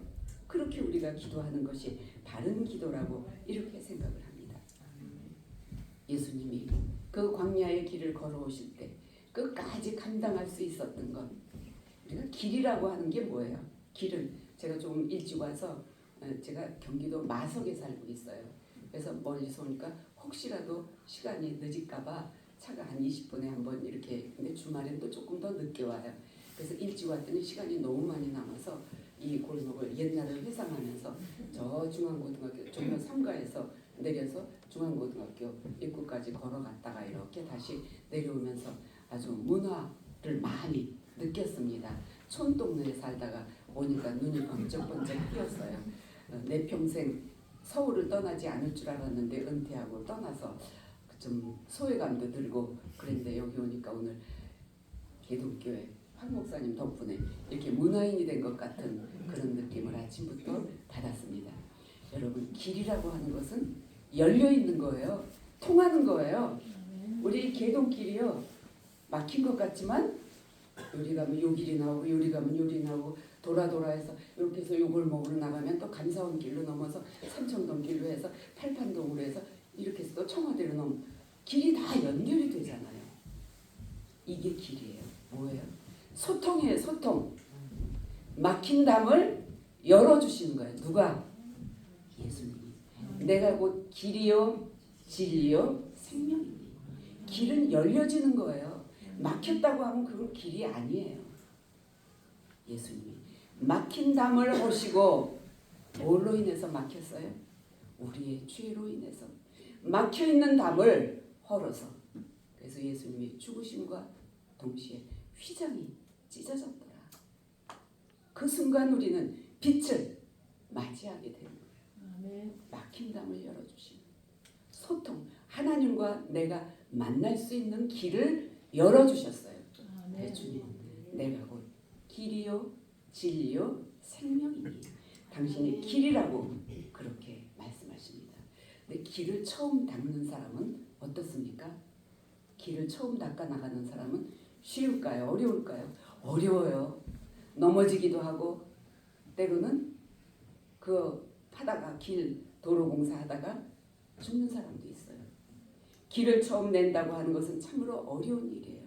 그렇게 우리가 기도하는 것이 바른 기도라고 이렇게 생각을 합니다. 예수님이 그 광야의 길을 걸어오실 때 끝까지 감당할 수 있었던 것, 우리가 길이라고 하는 게 뭐예요? 길은 제가 조금 일찍 와서 제가 경기도 마석에 살고 있어요. 그래서 멀리서 오니까 혹시라도 시간이 늦을까봐 차가 한 20분에 한 번 이렇게, 근데 주말엔 또 조금 더 늦게 와요. 그래서 일찍 왔더니 시간이 너무 많이 남아서 이 골목을 옛날을 회상하면서 저 중앙고등학교 종로 3가에서 내려서 중앙고등학교 입구까지 걸어갔다가 이렇게 다시 내려오면서 아주 문화를 많이 느꼈습니다. 촌동네에 살다가 오니까 눈이 번쩍번쩍 띄었어요. 내 평생 서울을 떠나지 않을 줄 알았는데 은퇴하고 떠나서 좀 소외감도 들고 그런데 여기 오니까 오늘 개동교회 황 목사님 덕분에 이렇게 문화인이 된 것 같은 그런 느낌을 아침부터 받았습니다. 여러분, 길이라고 하는 것은 열려 있는 거예요. 통하는 거예요. 우리 개동길이요, 막힌 것 같지만 요리 가면 요 길이 나오고 요리 가면 요리 나오고 돌아 해서 이렇게 해서 요 골목으로 나가면 또 감사원 길로 넘어서 삼청동 길로 해서 팔판동으로 해서 이렇게 해서 또 청와대로 넘어 길이 다 연결이 되잖아요. 이게 길이에요. 뭐예요? 소통이에요. 소통. 막힌 담을 열어주시는 거예요. 누가? 예수님이. 내가 곧 길이요 진리요 생명이니. 길은 열려지는 거예요. 막혔다고 하면 그건 길이 아니에요. 예수님이 막힌 담을 오시고 뭘로 인해서 막혔어요? 우리의 죄로 인해서 막혀있는 담을 헐어서, 그래서 예수님이 죽으심과 동시에 휘장이 찢어졌더라. 그 순간 우리는 빛을 맞이하게 되는 거예요. 막힌 담을 열어주시는 소통, 하나님과 내가 만날 수 있는 길을 열어주셨어요. 주님, 내가 곧 길이요 진리요 생명이니 당신이 길이라고 그렇게 말씀하십니다. 근데 길을 처음 닦는 사람은 어떻습니까? 길을 처음 닦아 나가는 사람은 쉬울까요? 어려울까요? 어려워요. 넘어지기도 하고 때로는 그 하다가 길 도로 공사하다가 죽는 사람도 있어요. 길을 처음 낸다고 하는 것은 참으로 어려운 일이에요.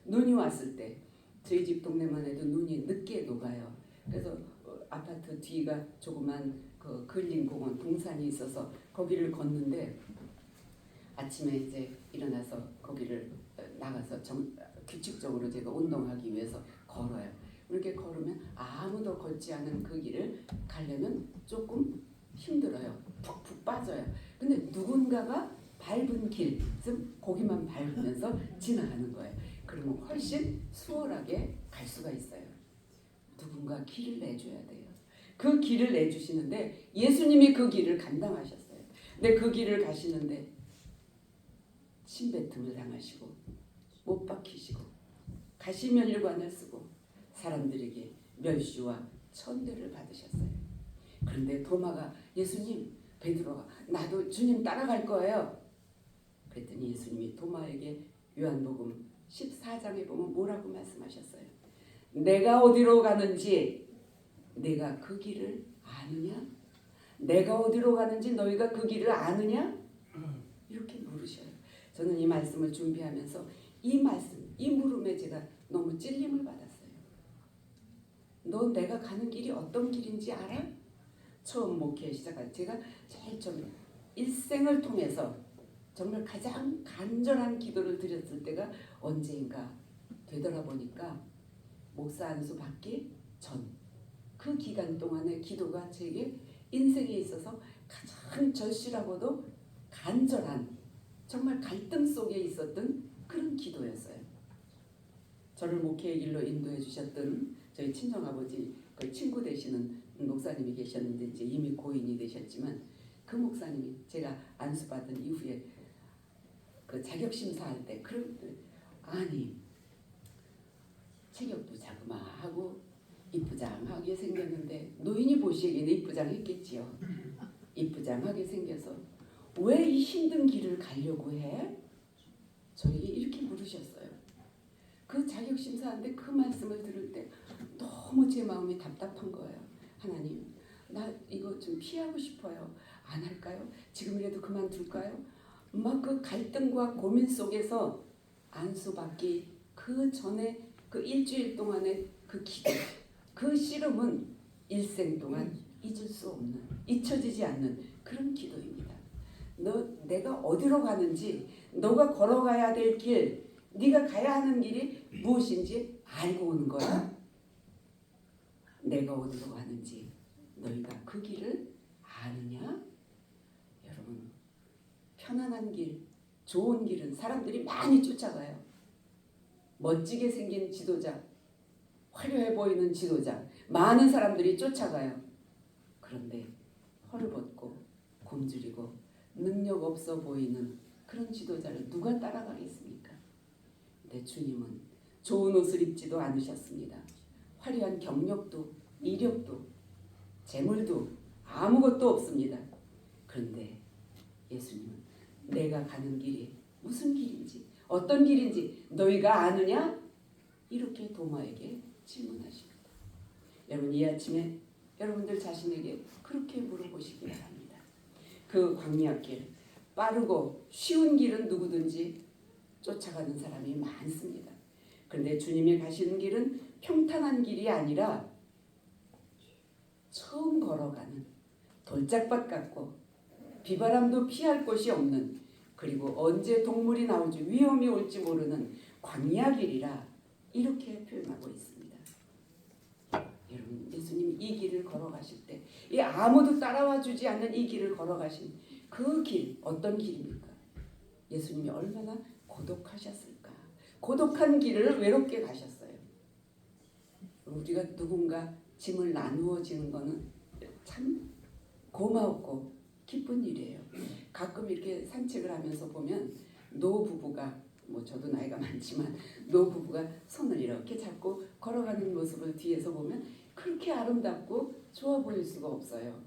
눈이 왔을 때 저희 집 동네만 해도 눈이 늦게 녹아요. 그래서 아파트 뒤가 조그만 그 근린공원 동산이 있어서 거기를 걷는데 아침에 이제 일어나서 거기를 나가서 규칙적으로 제가 운동하기 위해서 걸어요. 이렇게 걸으면 아무도 걷지 않은 그 길을 가려면 조금 힘들어요. 푹푹 빠져요. 근데 누군가가 밟은 길, 즉 거기만 밟으면서 지나가는 거예요. 그러면 훨씬 수월하게 갈 수가 있어요. 누군가 길을 내줘야 돼요. 그 길을 내주시는데 예수님이 그 길을 감당하셨어요. 근데 그 길을 가시는데 침뱉음을 당하시고 못 박히시고 가시면류관을 쓰고 사람들에게 멸시와 천대를 받으셨어요. 그런데 도마가 예수님, 베드로가 나도 주님 따라갈 거예요. 그랬더니 예수님이 도마에게 요한복음 14장에 보면 뭐라고 말씀하셨어요? 내가 어디로 가는지 내가 그 길을 아느냐? 내가 어디로 가는지 너희가 그 길을 아느냐? 이렇게 물으셔요. 저는 이 말씀을 준비하면서 이 말씀, 이 물음에 제가 너무 찔림을 받았어요. 너 내가 가는 길이 어떤 길인지 알아? 처음 목회 시작할 제가 제일 좀 일생을 통해서 정말 가장 간절한 기도를 드렸을 때가 언제인가 되돌아보니까 목사 안수 받기 전 그 기간 동안의 기도가 제게 인생에 있어서 가장 절실하고도 간절한 정말 갈등 속에 있었던 그런 기도였어요. 저를 목회의 길로 인도해 주셨던 저희 친정아버지 그 친구 되시는 목사님이 계셨는데 이제 이미 고인이 되셨지만 그 목사님이 제가 안수받은 이후에 그 그 자격 심사할 때 아니 체격도 자그마하고 이쁘장하게 생겼는데 노인이 보시기에는 이쁘장했겠지요. 이쁘장하게 생겨서 왜 이 힘든 길을 가려고 해? 저에게 이렇게 물으셨어요. 그 자격 심사하는데 그 말씀을 들을 때 너무 제 마음이 답답한 거예요. 하나님, 나 이거 좀 피하고 싶어요. 안 할까요? 지금이라도 그만둘까요? 막 그 갈등과 고민 속에서 안수받기 그 전에 그 일주일 동안의 그 기도, 그 씨름은 일생 동안 잊을 수 없는, 잊혀지지 않는 그런 기도입니다. 내가 어디로 가는지, 너가 걸어가야 될 길, 네가 가야 하는 길이 무엇인지 알고 오는 거야. 내가 어디로 가는지 너희가 그 길을 아느냐? 여러분, 편안한 길, 좋은 길은 사람들이 많이 쫓아가요. 멋지게 생긴 지도자, 화려해 보이는 지도자, 많은 사람들이 쫓아가요. 그런데 헐벗고 굶주리고 능력 없어 보이는 그런 지도자를 누가 따라가겠습니까? 근데 주님은 좋은 옷을 입지도 않으셨습니다. 화려한 경력도 이력도 재물도 아무것도 없습니다. 그런데 예수님은 내가 가는 길이 무슨 길인지 어떤 길인지 너희가 아느냐? 이렇게 도마에게 질문하십니다. 여러분, 이 아침에 여러분들 자신에게 그렇게 물어보시기 바랍니다. 그 광야길, 빠르고 쉬운 길은 누구든지 쫓아가는 사람이 많습니다. 그런데 주님이 가시는 길은 평탄한 길이 아니라 처음 걸어가는 돌짝밭 같고 비바람도 피할 곳이 없는, 그리고 언제 동물이 나올지 위험이 올지 모르는 광야길이라 이렇게 표현하고 있습니다. 여러분, 예수님 이 길을 걸어가실 때 이 아무도 따라와 주지 않는 이 길을 걸어가신 그 길, 어떤 길입니까? 예수님이 얼마나 고독하셨을까? 고독한 길을 외롭게 가셨어요. 우리가 누군가 짐을 나누어지는 거는 참 고마웠고 기쁜 일이에요. 가끔 이렇게 산책을 하면서 보면 노부부가, 저도 나이가 많지만 노부부가 손을 이렇게 잡고 걸어가는 모습을 뒤에서 보면 그렇게 아름답고 좋아 보일 수가 없어요.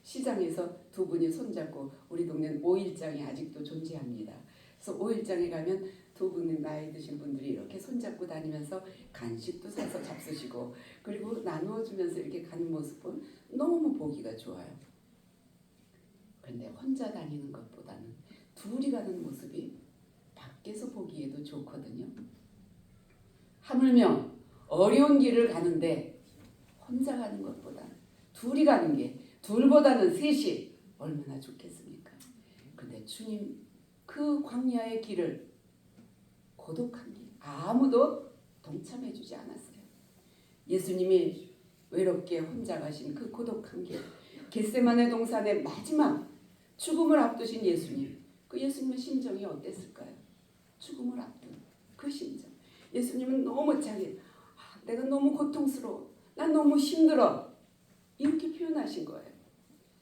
시장에서 두 분이 손잡고, 우리 동네는 5일장이 아직도 존재합니다. 그래서 5일장에 가면 두 분의 나이 드신 분들이 이렇게 손잡고 다니면서 간식도 사서 잡수시고 그리고 나누어주면서 이렇게 가는 모습은 너무 보기가 좋아요. 그런데 혼자 다니는 것보다는 둘이 가는 모습이 밖에서 보기에도 좋거든요. 하물며 어려운 길을 가는데 혼자 가는 것보다 둘이 가는 게, 둘보다는 셋이 얼마나 좋겠습니까? 근데 주님 그 광야의 길을, 고독한 길, 아무도 동참해주지 않았어요. 예수님이 외롭게 혼자 가신 그 고독한 길, 겟세마네 동산의 마지막 죽음을 앞두신 예수님, 그 예수님의 심정이 어땠을까요? 죽음을 앞둔 그 심정. 예수님은 너무 내가 너무 고통스러워, 난 너무 힘들어, 이렇게 표현하신 거예요.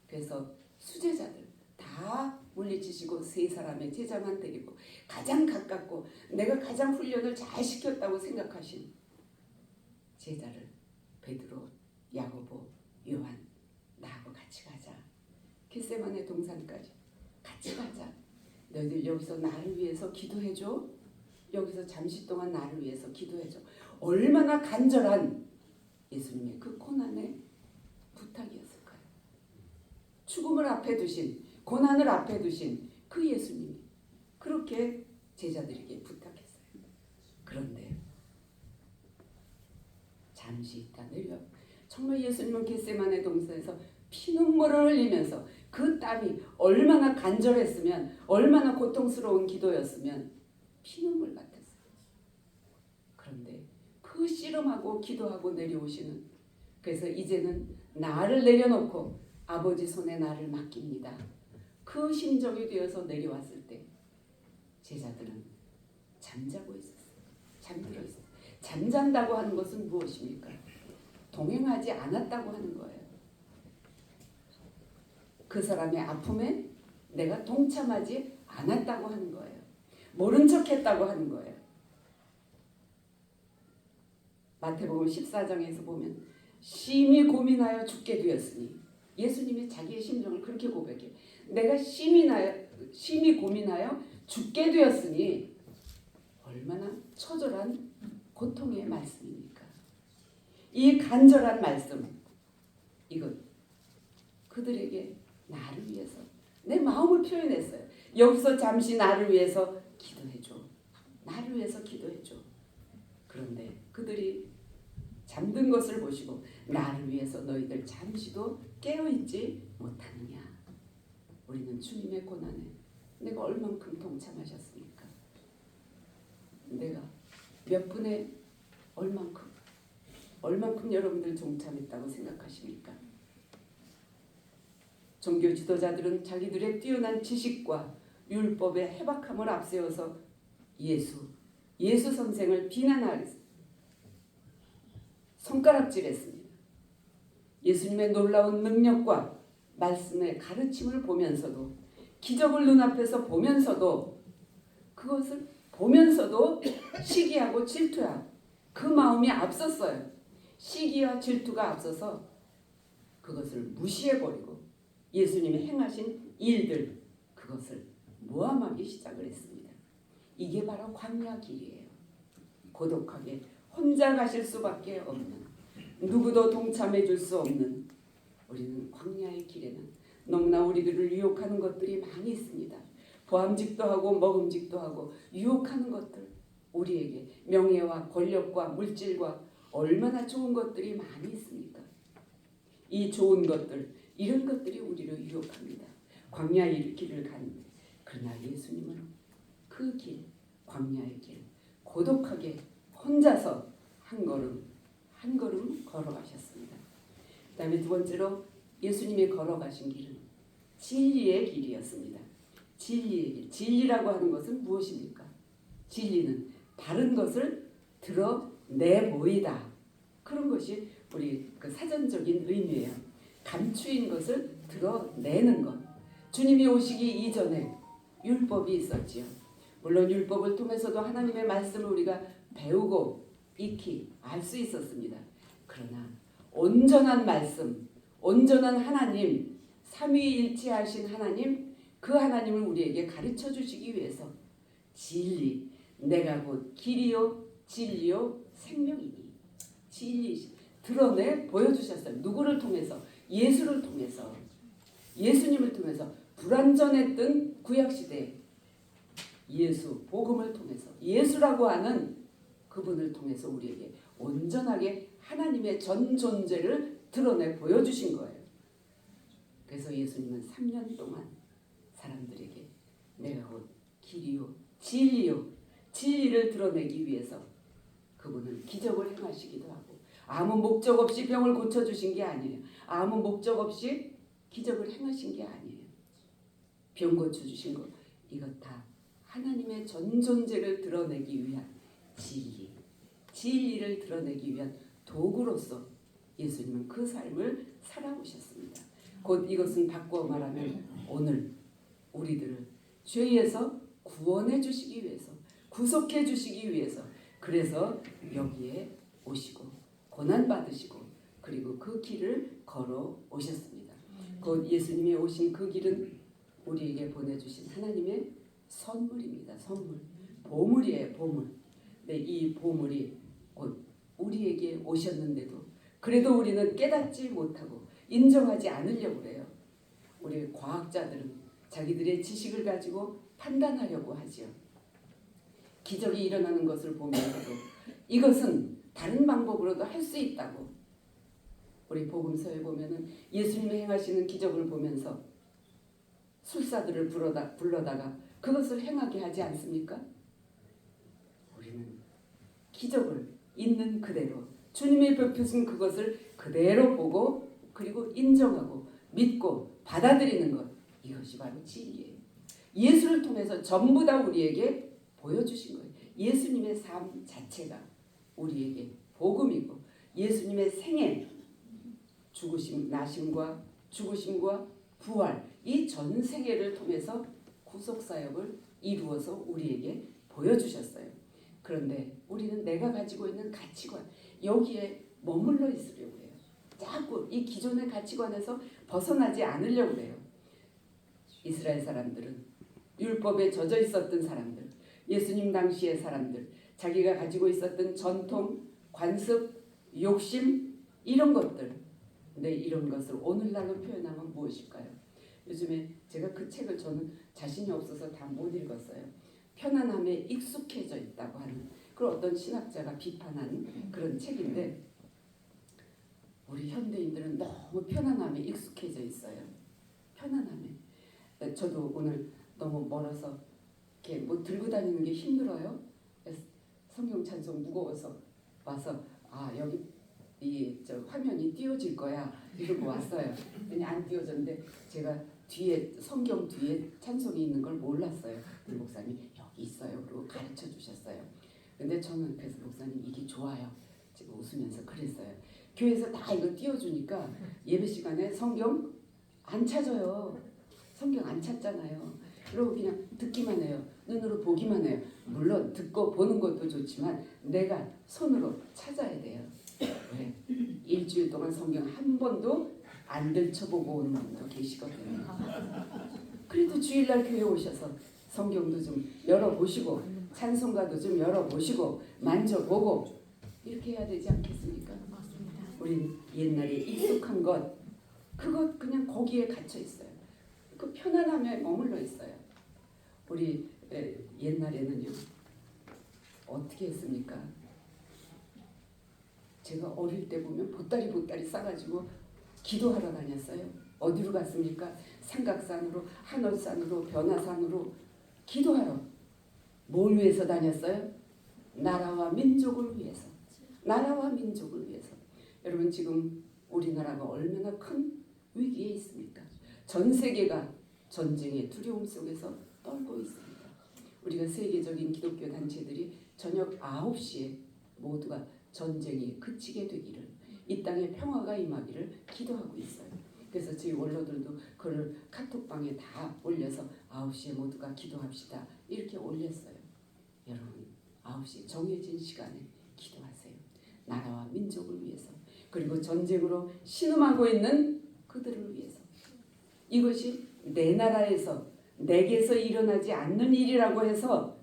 그래서 수제자들 다 물리치시고 세 사람의 제자만 데리고 가장 가깝고 내가 가장 훈련을 잘 시켰다고 생각하신 제자를, 베드로, 야고보, 요한, 나하고 같이 가자. 겟세마네 동산까지 같이 가자. 너희들 여기서 나를 위해서 기도해줘. 여기서 잠시 동안 나를 위해서 기도해줘. 얼마나 간절한 예수님의 그 고난의 부탁이었을까요? 죽음을 앞에 두신, 고난을 앞에 두신 그 예수님이 그렇게 제자들에게 부탁했어요. 그런데 잠시 있다 내려, 정말 예수님은 겟세마네 동산에서 피눈물을 흘리면서 그 땀이 얼마나 간절했으면, 얼마나 고통스러운 기도였으면 피눈물 같았어요. 그런데 그 씨름하고 기도하고 내려오시는, 그래서 이제는 나를 내려놓고 아버지 손에 나를 맡깁니다. 그 심정이 되어서 내려왔을 때 제자들은 잠자고 있었어요. 잠들어 있었어요. 잠잔다고 하는 것은 무엇입니까? 동행하지 않았다고 하는 거예요. 그 사람의 아픔에 내가 동참하지 않았다고 하는 거예요. 모른 척했다고 하는 거예요. 마태복음 14장에서 보면 심히 고민하여 죽게 되었으니 예수님이 자기의 심정을 그렇게 고백해요. 내가 심히 고민하여 죽게 되었으니 얼마나 처절한 고통의 말씀입니까? 이 간절한 말씀, 이것 그들에게 나를 위해서 내 마음을 표현했어요. 여기서 잠시 나를 위해서 기도해줘. 나를 위해서 기도해줘. 그런데 그들이 잠든 것을 보시고 나를 위해서 너희들 잠시도 깨어있지 못하느냐. 우리는 주님의 고난에 내가 얼만큼 동참하셨습니까? 내가 몇 분의 얼만큼 여러분들 동참했다고 생각하십니까? 종교 지도자들은 자기들의 뛰어난 지식과 율법의 해박함을 앞세워서 예수 선생을 비난하겠습니다. 손가락질했습니다. 예수님의 놀라운 능력과 말씀의 가르침을 보면서도 기적을 눈앞에서 보면서도 그것을 보면서도 시기하고 질투하고 그 마음이 앞섰어요. 시기와 질투가 앞서서 그것을 무시해버리고 예수님이 행하신 일들 그것을 모함하기 시작을 했습니다. 이게 바로 광야 길이에요. 고독하게 혼자 가실 수밖에 없는 누구도 동참해 줄 수 없는 우리는 광야의 길에는 너무나 우리들을 유혹하는 것들이 많이 있습니다. 보암직도 하고 먹음직도 하고 유혹하는 것들 우리에게 명예와 권력과 물질과 얼마나 좋은 것들이 많이 있습니까? 이 좋은 것들 이런 것들이 우리를 유혹합니다. 광야의 길을 가는데 그러나 예수님은 그 길 광야의 길 고독하게 혼자서 한 걸음 걸어가셨습니다. 그 다음에 두 번째로 예수님이 걸어가신 길은 진리의 길이었습니다. 진리의 길. 진리라고 하는 것은 무엇입니까? 진리는 다른 것을 드러내 보이다. 그런 것이 우리 그 사전적인 의미예요. 감추인 것을 드러내는 것. 주님이 오시기 이전에 율법이 있었지요. 물론 율법을 통해서도 하나님의 말씀을 우리가 배우고 익히 알 수 있었습니다. 그러나 온전한 말씀, 온전한 하나님, 삼위일체하신 하나님, 그 하나님을 우리에게 가르쳐 주시기 위해서 진리, 내가 곧 길이요 진리요 생명이니 진리 드러내 보여주셨어요. 누구를 통해서? 예수를 통해서, 예수님을 통해서 불완전했던 구약시대 예수, 복음을 통해서 예수라고 하는 그분을 통해서 우리에게 온전하게 하나님의 전 존재를 드러내 보여주신 거예요. 그래서 예수님은 3년 동안 사람들에게 내가 곧 길이요 진리요 진리를 드러내기 위해서 그분은 기적을 행하시기도 하고 아무 목적 없이 병을 고쳐주신 게 아니에요. 아무 목적 없이 기적을 행하신 게 아니에요. 병 고쳐주신 거 이것 다 하나님의 전 존재를 드러내기 위한 진리를 드러내기 위한 도구로서 예수님은 그 삶을 살아오셨습니다. 곧 이것은 바꾸어 말하면 오늘 우리들을 죄에서 구원해 주시기 위해서 구속해 주시기 위해서 그래서 여기에 오시고 고난 받으시고 그리고 그 길을 걸어 오셨습니다. 곧 예수님이 오신 그 길은 우리에게 보내주신 하나님의 선물입니다. 선물, 보물이에요. 보물. 네, 이 보물이 곧 우리에게 오셨는데도 그래도 우리는 깨닫지 못하고 인정하지 않으려고 해요. 우리 과학자들은 자기들의 지식을 가지고 판단하려고 하지요. 기적이 일어나는 것을 보면서도 이것은 다른 방법으로도 할 수 있다고. 우리 복음서에 보면은 예수님이 행하시는 기적을 보면서 술사들을 불러다가 그것을 행하게 하지 않습니까? 우리는 기적을 있는 그대로 주님이 베푸신 그것을 그대로 보고 그리고 인정하고 믿고 받아들이는 것 이것이 바로 진리예요. 예수를 통해서 전부 다 우리에게 보여주신 거예요. 예수님의 삶 자체가 우리에게 복음이고 예수님의 생애 죽으심, 나심과 죽으심과 부활 이 전 세계를 통해서 구속사역을 이루어서 우리에게 보여주셨어요. 그런데 우리는 내가 가지고 있는 가치관 여기에 머물러 있으려고 해요. 자꾸 이 기존의 가치관에서 벗어나지 않으려고 해요. 이스라엘 사람들은 율법에 젖어 있었던 사람들, 예수님 당시의 사람들, 자기가 가지고 있었던 전통, 관습, 욕심 이런 것들. 근데 이런 것을 오늘날로 표현하면 무엇일까요? 요즘에 제가 그 책을 저는 자신이 없어서 다 못 읽었어요. 편안함에 익숙해져 있다고 하는 그런 어떤 신학자가 비판한 그런 책인데 우리 현대인들은 너무 편안함에 익숙해져 있어요. 편안함에. 저도 오늘 너무 멀어서 이렇게 뭐 들고 다니는 게 힘들어요. 성경 찬송 무거워서 와서 여기 저 화면이 띄워질 거야 이러고 왔어요. 그냥 안 띄워졌는데 제가 뒤에 성경 뒤에 찬송이 있는 걸 몰랐어요. 그 목사님이 여기 있어요. 그리고 가르쳐 주셨어요. 근데 저는 그래서 목사님 이게 좋아요. 지금 웃으면서 그랬어요. 교회에서 다 이거 띄워주니까 예배 시간에 성경 안 찾아요. 성경 안 찾잖아요. 그리고 그냥 듣기만 해요. 눈으로 보기만 해요. 물론 듣고 보는 것도 좋지만 내가 손으로 찾아야 돼요. 왜? 일주일 동안 성경 한 번도 안 들춰보고 오는 분도 계시거든요. 그래도 주일날 교회 오셔서 성경도 좀 열어보시고 찬송가도 좀 열어보시고 만져보고 이렇게 해야 되지 않겠습니까? 우린 옛날에 익숙한 것 그것 그냥 거기에 갇혀 있어요. 그 편안함에 머물러 있어요. 우리 옛날에는요 어떻게 했습니까? 제가 어릴 때 보면 보따리 싸가지고 기도하러 다녔어요. 어디로 갔습니까? 삼각산으로, 한월산으로, 변화산으로 기도하러. 뭘 위해서 다녔어요? 나라와 민족을 위해서. 나라와 민족을 위해서. 여러분 지금 우리나라가 얼마나 큰 위기에 있습니까? 전 세계가 전쟁의 두려움 속에서 떨고 있습니다. 우리가 세계적인 기독교 단체들이 저녁 9시에 모두가 전쟁이 그치게 되기를 이 땅에 평화가 임하기를 기도하고 있어요. 그래서 저희 원로들도 그걸 카톡방에 다 올려서 9시에 모두가 기도합시다 이렇게 올렸어요. 여러분 9시 정해진 시간에 기도하세요. 나라와 민족을 위해서 그리고 전쟁으로 신음하고 있는 그들을 위해서 이것이 내 나라에서 내게서 일어나지 않는 일이라고 해서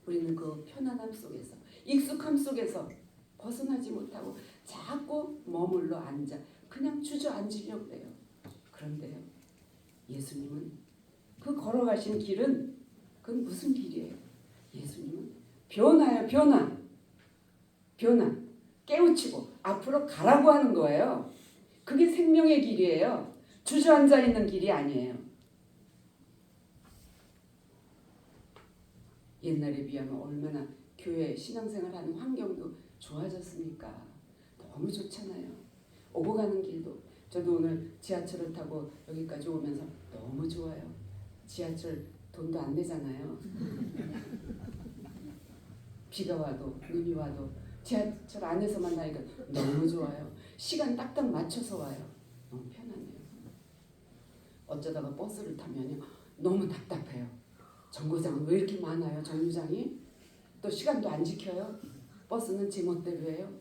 우리는 그 편안함 속에서 익숙함 속에서 벗어나지 못하고 자꾸 머물러 앉아 그냥 주저앉으려고 해요. 그런데요 예수님은 그 걸어가신 길은 그건 무슨 길이에요? 예수님은 변화예요. 변화 깨우치고 앞으로 가라고 하는 거예요. 그게 생명의 길이에요. 주저앉아 있는 길이 아니에요. 옛날에 비하면 얼마나 교회 신앙생활 하는 환경도 좋아졌습니까? 너무 좋잖아요. 오고 가는 길도 저도 오늘 지하철을 타고 여기까지 오면서 너무 좋아요. 지하철 돈도 안 내잖아요. 비가 와도 눈이 와도 지하철 안에서만 나니까 너무 좋아요. 시간 딱딱 맞춰서 와요. 너무 편하네요. 어쩌다가 버스를 타면요 너무 답답해요. 정거장은 왜 이렇게 많아요? 정류장이 또 시간도 안 지켜요. 버스는 제멋대로 해요.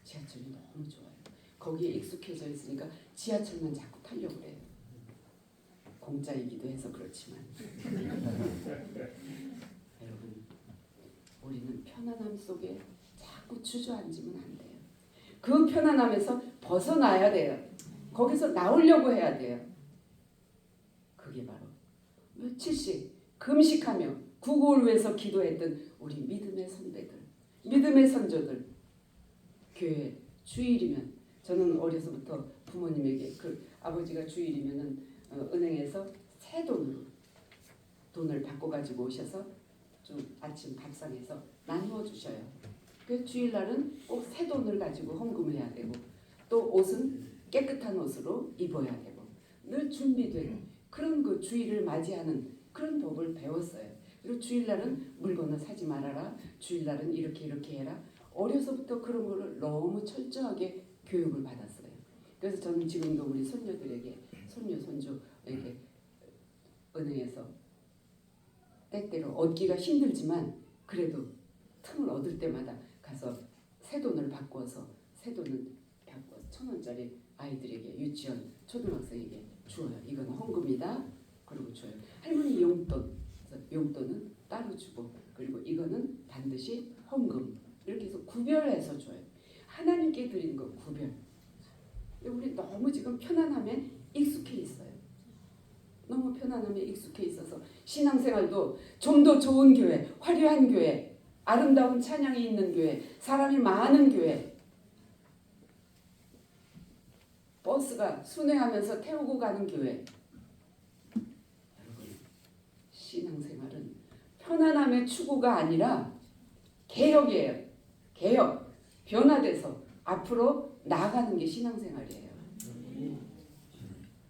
지하철이 너무 좋아요. 거기에 익숙해져 있으니까 지하철만 자꾸 타려고 해요. 공짜이기도 해서 그렇지만 여러분 우리는 편안함 속에 자꾸 주저앉으면 안 돼요. 그 편안함에서 벗어나야 돼요. 거기서 나오려고 해야 돼요. 그게 바로 며칠씩 금식하며 구국을 위해서 기도했던 우리 믿음의 선배들, 믿음의 선조들. 교회 주일이면 저는 어려서부터 부모님에게 그 아버지가 주일이면은 은행에서 새 돈을 받고 가지고 오셔서 좀 아침 밥상에서 나누어 주셔요. 그 주일날은 꼭 새 돈을 가지고 헌금해야 되고 또 옷은 깨끗한 옷으로 입어야 되고 늘 준비된 그런 그 주일을 맞이하는 그런 법을 배웠어요. 그리고 주일날은 물건을 사지 말아라. 주일날은 이렇게 해라. 어려서부터 그런 거를 너무 철저하게 교육을 받았어요. 그래서 저는 지금도 우리 손녀들에게 손주, 손주에게 은행에서 때때로 얻기가 힘들지만 그래도 틈을 얻을 때마다 가서 새 돈을 바꿔서 새 돈은 1,000원짜리 아이들에게 유치원 초등학생에게 주어요. 이건 헌금이다. 그리고 줘요. 할머니 용돈, 그래서 용돈은 따로 주고 그리고 이거는 반드시 헌금 이렇게 해서 구별해서 줘요. 하나님께 드리는 거 구별. 우리 너무 지금 편안함에 익숙해 있어요. 너무 편안함에 익숙해 있어서 신앙생활도 좀 더 좋은 교회, 화려한 교회, 아름다운 찬양이 있는 교회, 사람이 많은 교회, 버스가 순회하면서 태우고 가는 교회. 여러분, 신앙생활은 편안함의 추구가 아니라 개혁이에요. 개혁, 변화돼서 앞으로 나아가는 게 신앙생활이에요.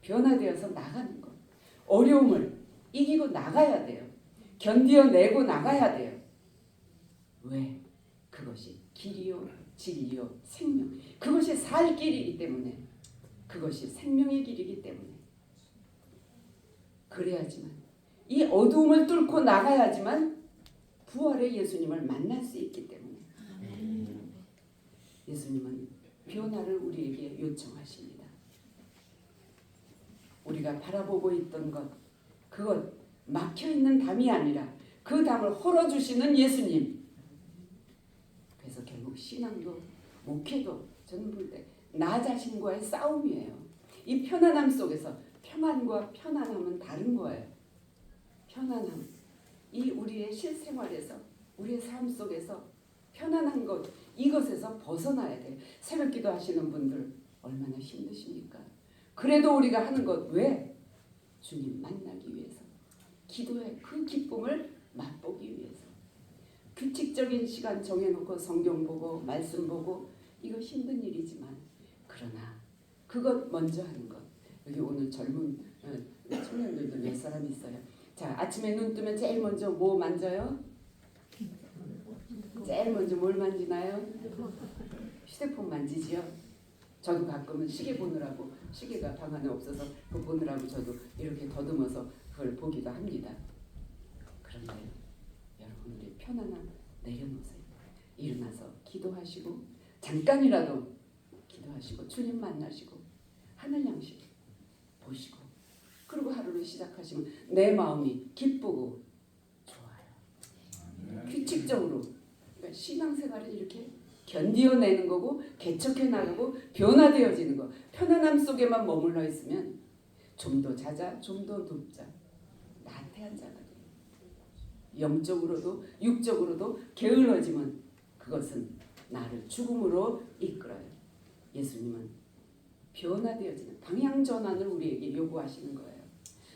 변화되어서 나가는 것. 어려움을 이기고 나가야 돼요. 견디어내고 나가야 돼요. 왜? 그것이 길이요, 진리요, 생명. 그것이 살 길이기 때문에, 그것이 생명의 길이기 때문에. 그래야지만 이 어두움을 뚫고 나가야지만 부활의 예수님을 만날 수 있기 때문에. 예수님은 변화를 우리에게 요청하십니다. 우리가 바라보고 있던 것, 그것 막혀있는 담이 아니라 그 담을 헐어주시는 예수님. 그래서 결국 신앙도 목회도 저는 볼 때 나 자신과의 싸움이에요. 이 편안함 속에서 평안과 편안함은 다른 거예요. 편안함, 이 우리의 실생활에서 우리의 삶 속에서 편안한 것, 이것에서 벗어나야 돼요. 새벽기도 하시는 분들 얼마나 힘드십니까? 그래도 우리가 하는 것 왜? 주님 만나기 위해서. 기도의 그 기쁨을 맛보기 위해서. 규칙적인 시간 정해놓고 성경 보고 말씀 보고 이거 힘든 일이지만 그러나 그것 먼저 하는 것. 여기 오늘 젊은 청년들도 몇 사람 있어요. 자, 아침에 눈 뜨면 제일 먼저 뭐 만져요? 제일 먼저 뭘 만지나요? 휴대폰 만지지요. 저도 가끔은 시계 보느라고, 시계가 방 안에 없어서 그거 보느라고 저도 이렇게 더듬어서 그걸 보기도 합니다. 그런데 여러분, 우리 편안함 내려놓으세요. 일어나서 기도하시고 잠깐이라도 기도하시고 주님 만나시고 하늘 양식 보시고 그리고 하루를 시작하시면 내 마음이 기쁘고 좋아요. 규칙적으로. 그러니까 신앙생활을 이렇게 견디어내는 거고 개척해 나가고 변화되어지는 거. 편안함 속에만 머물러 있으면 좀 더 자자, 좀 더 눕자. 나태한 자가 돼요. 영적으로도 육적으로도 게을러지면 그것은 나를 죽음으로 이끌어요. 예수님은 변화되어지는 방향 전환을 우리에게 요구하시는 거예요.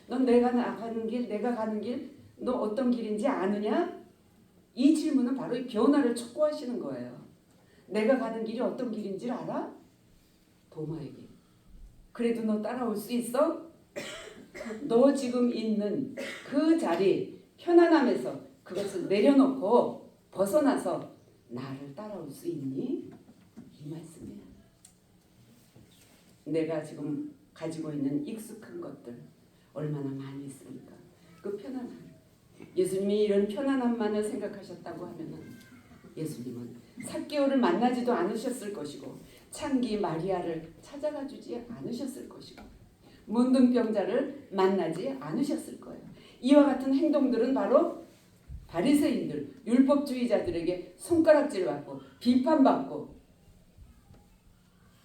넌 내가 나가는 길, 내가 가는 길, 너 어떤 길인지 아느냐? 이 질문은 바로 이 변화를 촉구하시는 거예요. 내가 가는 길이 어떤 길인지 알아? 도마의 길. 그래도 너 따라올 수 있어? 너 지금 있는 그 자리, 편안함에서 그것을 내려놓고 벗어나서 나를 따라올 수 있니? 이 말씀이에요. 내가 지금 가지고 있는 익숙한 것들 얼마나 많이 있습니까? 그 편안함. 예수님이 이런 편안함만을 생각하셨다고 하면은 예수님은 삭개오를 만나지도 않으셨을 것이고 창기 마리아를 찾아가 주지 않으셨을 것이고 문둥병자를 만나지 않으셨을 거예요. 이와 같은 행동들은 바로 바리새인들, 율법주의자들에게 손가락질 받고 비판받고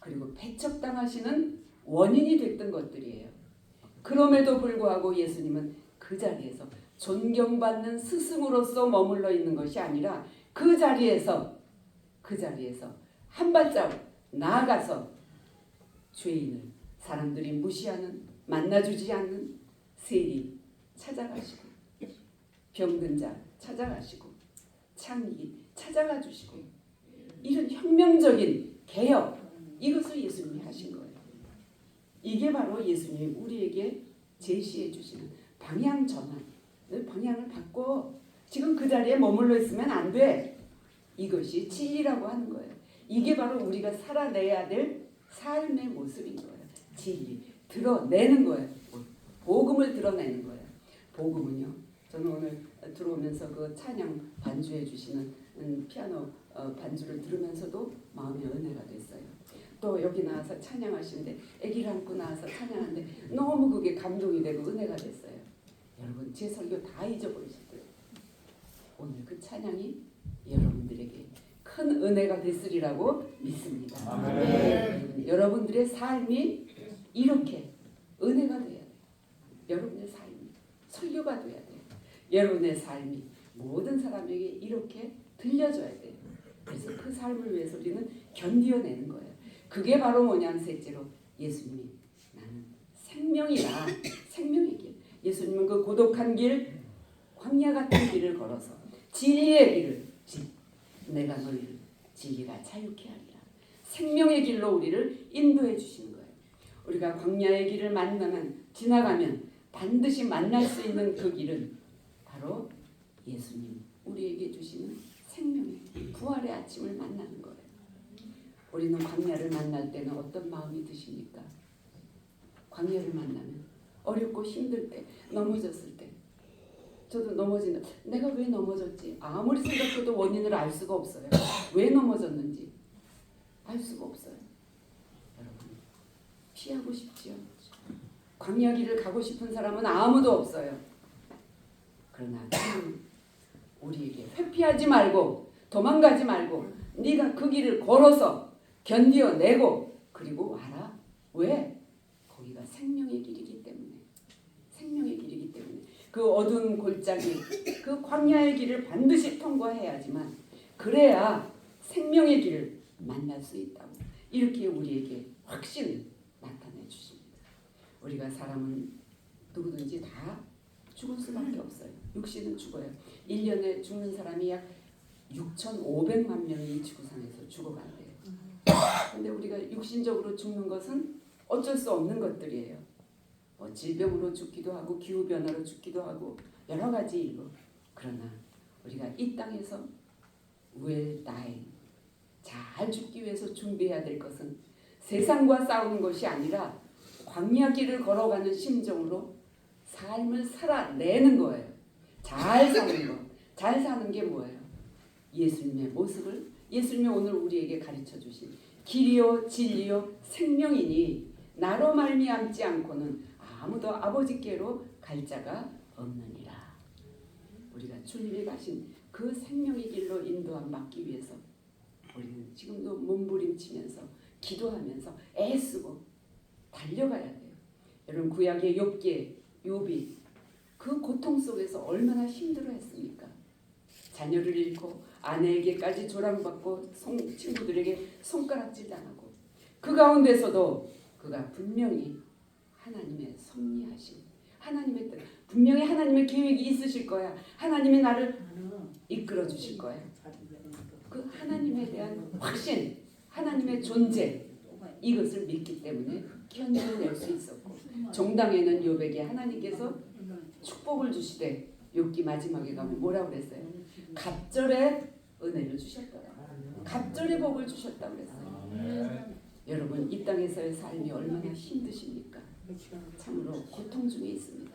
그리고 배척당하시는 원인이 됐던 것들이에요. 그럼에도 불구하고 예수님은 그 자리에서 존경받는 스승으로서 머물러 있는 것이 아니라 그 자리에서 한 발자국 나아가서 죄인을 사람들이 무시하는 만나주지 않는 세리 찾아가시고 병든 자 찾아가시고 창기 찾아가 주시고 이런 혁명적인 개혁 이것을 예수님이 하신 거예요. 이게 바로 예수님이 우리에게 제시해 주시는 방향 전환. 방향을 바꿔. 지금 그 자리에 머물러 있으면 안 돼. 이것이 진리라고 하는 거예요. 이게 바로 우리가 살아내야 될 삶의 모습인 거예요. 진리. 드러내는 거예요. 복음을 드러내는 거예요. 복음은요. 저는 오늘 들어오면서 그 찬양 반주해 주시는 피아노 반주를 들으면서도 마음이 은혜가 됐어요. 또 여기 나와서 찬양하시는데 아기를 안고 나와서 찬양하는데 너무 그게 감동이 되고 은혜가 됐어요. 여러분 제 설교 다 잊어버리셨더라고요. 오늘 그 찬양이 여러분들에게 큰 은혜가 됐으리라고 믿습니다. 네. 여러분들의 삶이 이렇게 은혜가 돼야 돼요. 여러분의 삶이 설교가 돼야 돼요. 여러분의 삶이 모든 사람에게 이렇게 들려줘야 돼요. 그래서 그 삶을 위해서 우리는 견디어내는 거예요. 그게 바로 뭐냐면 셋째로 예수님이 나는 생명이라 생명의 길. 예수님은 그 고독한 길 광야 같은 길을 걸어서 진리의 길을 내가 너희를 진리가 자유케 하리라. 생명의 길로 우리를 인도해 주시는 거예요. 우리가 광야의 길을 지나가면 반드시 만날 수 있는 그 길은 바로 예수님 우리에게 주시는 생명의 부활의 아침을 만나는 거예요. 우리는 광야를 만날 때는 어떤 마음이 드십니까? 광야를 만나면 어렵고 힘들 때, 넘어졌을 때, 저도 내가 왜 넘어졌지? 아무리 생각해도 원인을 알 수가 없어요. 왜 넘어졌는지 알 수가 없어요. 여러분 피하고 싶지요. 광야 길을 가고 싶은 사람은 아무도 없어요. 그러나 우리에게 회피하지 말고 도망가지 말고 네가 그 길을 걸어서 견디어내고 그리고 와라. 왜? 거기가 생명의 길이기 때문에. 생명의 길이기 때문에 그 어두운 골짜기 그 광야의 길을 반드시 통과해야지만 그래야 생명의 길을 만날 수 있다고 이렇게 우리에게 확신을 나타내 주십니다. 우리가 사람은 누구든지 다 죽을 수밖에 없어요. 육신은 죽어요. 1년에 죽는 사람이 약 6,500만 명이 지구상에서 죽어간대요. 근데 우리가 육신적으로 죽는 것은 어쩔 수 없는 것들이에요. 뭐 질병으로 죽기도 하고 기후변화로 죽기도 하고 여러 가지 일로. 그러나 우리가 이 땅에서 will die 잘 죽기 위해서 준비해야 될 것은 세상과 싸우는 것이 아니라 광야 길을 걸어가는 심정으로 삶을 살아내는 거예요. 잘 사는 거. 잘 사는 게 뭐예요? 예수님의 모습을 예수님이 오늘 우리에게 가르쳐 주신 길이요 진리요 생명이니 나로 말미암지 않고는 아무도 아버지께로 갈 자가 없느니라. 우리가 주님이 가신 그 생명의 길로 인도함 받기 위해서 우리는 지금도 몸부림치면서 기도하면서 애쓰고 달려가야 돼요. 여러분 구약의 욥이 그 고통 속에서 얼마나 힘들어했습니까? 자녀를 잃고 아내에게까지 조랑받고 친구들에게 손가락질 당하고 그 가운데서도 그가 분명히 하나님의 섭리하심 하나님의 뜻 분명히 하나님의 계획이 있으실 거야. 하나님이 나를 이끌어 주실 거야. 그 하나님에 대한 확신 하나님의 존재 이것을 믿기 때문에 견뎌낼 수 있었고 정당에는 욥에게 하나님께서 축복을 주시되 욥기 마지막에 가면 뭐라고 그랬어요? 갑절의 은혜를 주셨더라. 갑절의 복을 주셨다고 그랬어요. 여러분 이 땅에서의 삶이 얼마나 힘드십니까? 참으로 고통 중에 있습니다.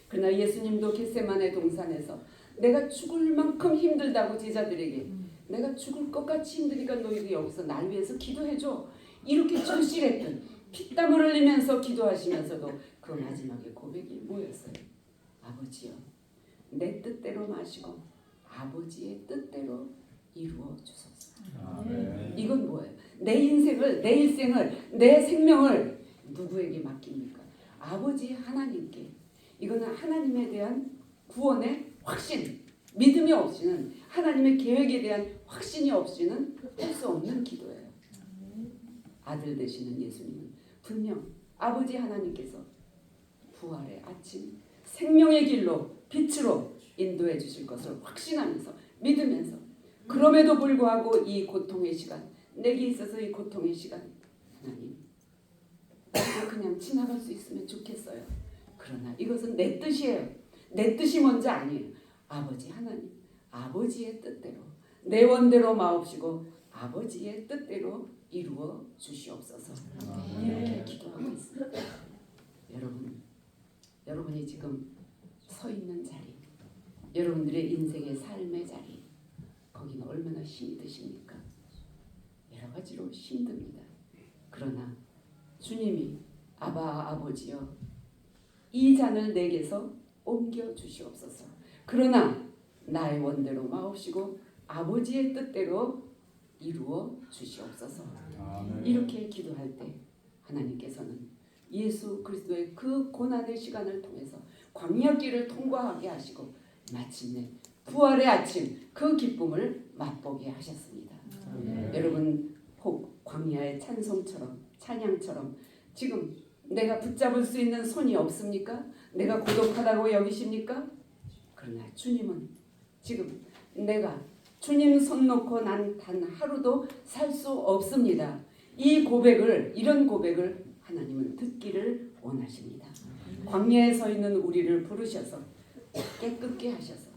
그러나 예수님도 겟세마네 동산에서 내가 죽을 만큼 힘들다고 제자들에게 내가 죽을 것 같이 힘드니까 너희도 여기서 날 위해서 기도해줘. 이렇게 절실했던 피땀을 흘리면서 기도하시면서도 그 마지막에 고백이 뭐였어요? 아버지여 내 뜻대로 마시고 아버지의 뜻대로 이루어 주소서. 이건 뭐예요? 내 인생을 내 일생을 내 생명을 누구에게 맡깁니까? 아버지 하나님께. 이거는 하나님에 대한 구원의 확신 믿음이 없이는 하나님의 계획에 대한 확신이 없이는 할 수 없는 기도예요. 아들 되시는 예수님은 분명 아버지 하나님께서 부활의 아침 생명의 길로 빛으로 인도해 주실 것을 확신하면서 믿으면서 그럼에도 불구하고 이 고통의 시간 내게 있어서 이 고통의 시간 하나님 그냥 지나갈 수 있으면 좋겠어요. 그러나 이것은 내 뜻이에요. 내 뜻이 먼저 아니에요. 아버지 하나님 아버지의 뜻대로 내 원대로 마옵시고 아버지의 뜻대로 이루어 주시옵소서. 이렇게 기도하고 있습니다. 여러분이 지금 서 있는 자리 여러분들의 인생의 삶의 자리 거기는 얼마나 힘이 드십니까? 여러 가지로 힘듭니다. 그러나 주님이 아바 아버지여 이 잔을 내게서 옮겨 주시옵소서. 그러나 나의 원대로 마옵시고 아버지의 뜻대로 이루어 주시옵소서. 이렇게 기도할 때 하나님께서는 예수 그리스도의 그 고난의 시간을 통해서 광야길을 통과하게 하시고 마침내 부활의 아침 그 기쁨을 맛보게 하셨습니다. 여러분 혹 광야의 찬양처럼 지금 내가 붙잡을 수 있는 손이 없습니까? 내가 고독하다고 여기십니까? 그러나 주님은 지금 내가 주님 손 놓고 난 단 하루도 살 수 없습니다. 이런 고백을 하나님은 듣기를 원하십니다. 광야에 서 있는 우리를 부르셔서 깨끗게 하셔서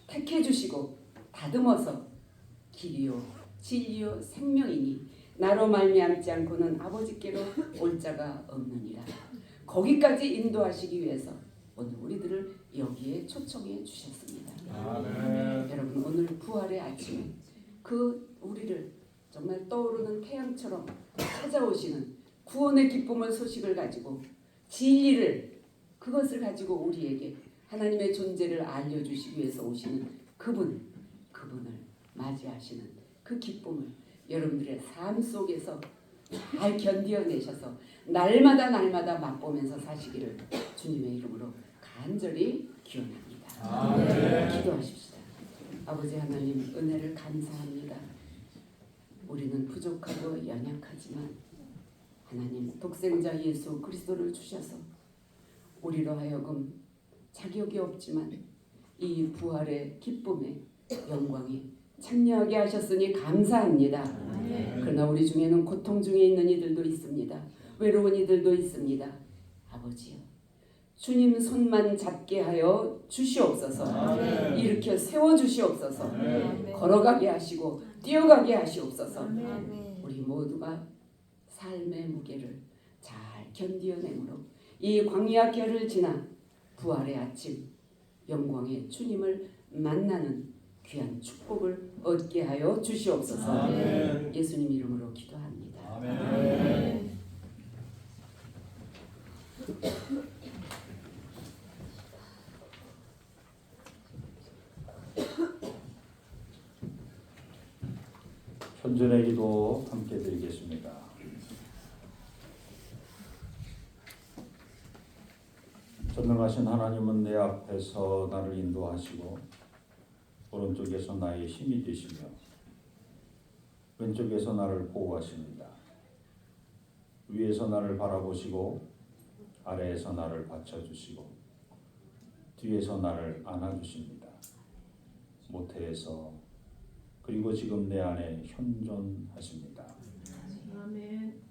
택해 주시고 다듬어서 길이요 진리요 생명이니 나로 말미암지 않고는 아버지께로 올 자가 없느니라. 거기까지 인도하시기 위해서 오늘 우리들을 여기에 초청해 주셨습니다. 여러분 오늘 부활의 아침에 그 우리를 정말 떠오르는 태양처럼 찾아오시는 구원의 기쁨의 소식을 가지고 진리를 그것을 가지고 우리에게 하나님의 존재를 알려주시기 위해서 오시는 그분을 맞이하시는 그 기쁨을 여러분들의 삶 속에서 잘 견디어내셔서 날마다 맛보면서 사시기를 주님의 이름으로 간절히 기원합니다. 기도하십시다. 아버지 하나님 은혜를 감사합니다. 우리는 부족하고 연약하지만 하나님 독생자 예수 그리스도를 주셔서 우리로 하여금 자격이 없지만 이 부활의 기쁨에 영광에 참여하게 하셨으니 감사합니다. 그러나 우리 중에는 고통 중에 있는 이들도 있습니다. 외로운 이들도 있습니다. 아버지요 주님 손만 잡게 하여 주시옵소서. 일으켜 세워주시옵소서. 걸어가게 하시고 뛰어가게 하시옵소서. 우리 모두가 삶의 무게를 잘 견디어내므로 이 광야길을 지나 부활의 아침 영광의 주님을 만나는 귀한 축복을 얻게 하여 주시옵소서. 예수님 이름으로 기도합니다. 아멘. 현존의 기도 함께 드리겠습니다. 전능하신 하나님은 내 앞에서 나를 인도하시고 오른쪽에서 나의 힘이 되시며 왼쪽에서 나를 보호하십니다. 위에서 나를 바라보시고 아래에서 나를 받쳐주시고 뒤에서 나를 안아주십니다. 모태에서 그리고 지금 내 안에 현존하십니다. 아멘.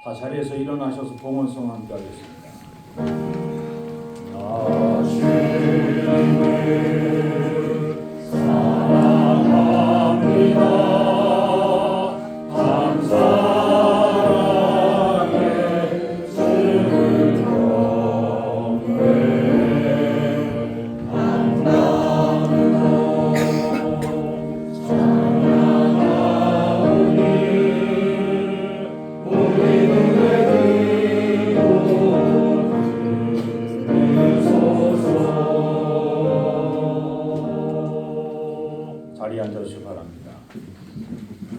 다 자리에서 일어나셔서 봉헌성 함께 하겠습니다. 자리에 앉아주시기 바랍니다.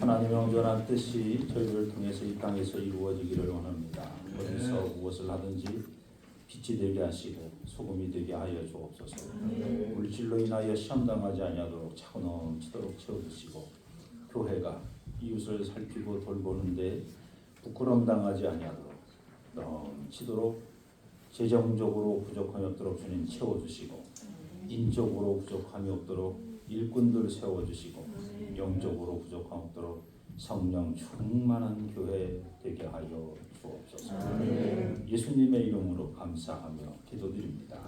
하나님의 온전한 뜻이 저희들을 통해서 이 땅에서 이루어지기를 원합니다. 어디서 무엇을 하든지 빛이 되게 하시고 소금이 되게 하여 주옵소서. 물질로 인하여 시험당하지 아니하도록 차고 넘치도록 채워주시고 교회가 이웃을 살피고 돌보는데 부끄러움 당하지 아니하도록 넘치도록 재정적으로 부족함이 없도록 주님 채워주시고 인적으로 부족함이 없도록 일꾼들 세워주시고 영적으로 부족함 없도록 성령 충만한 교회 되게 하여 주옵소서. 예수님의 이름으로 감사하며 기도드립니다.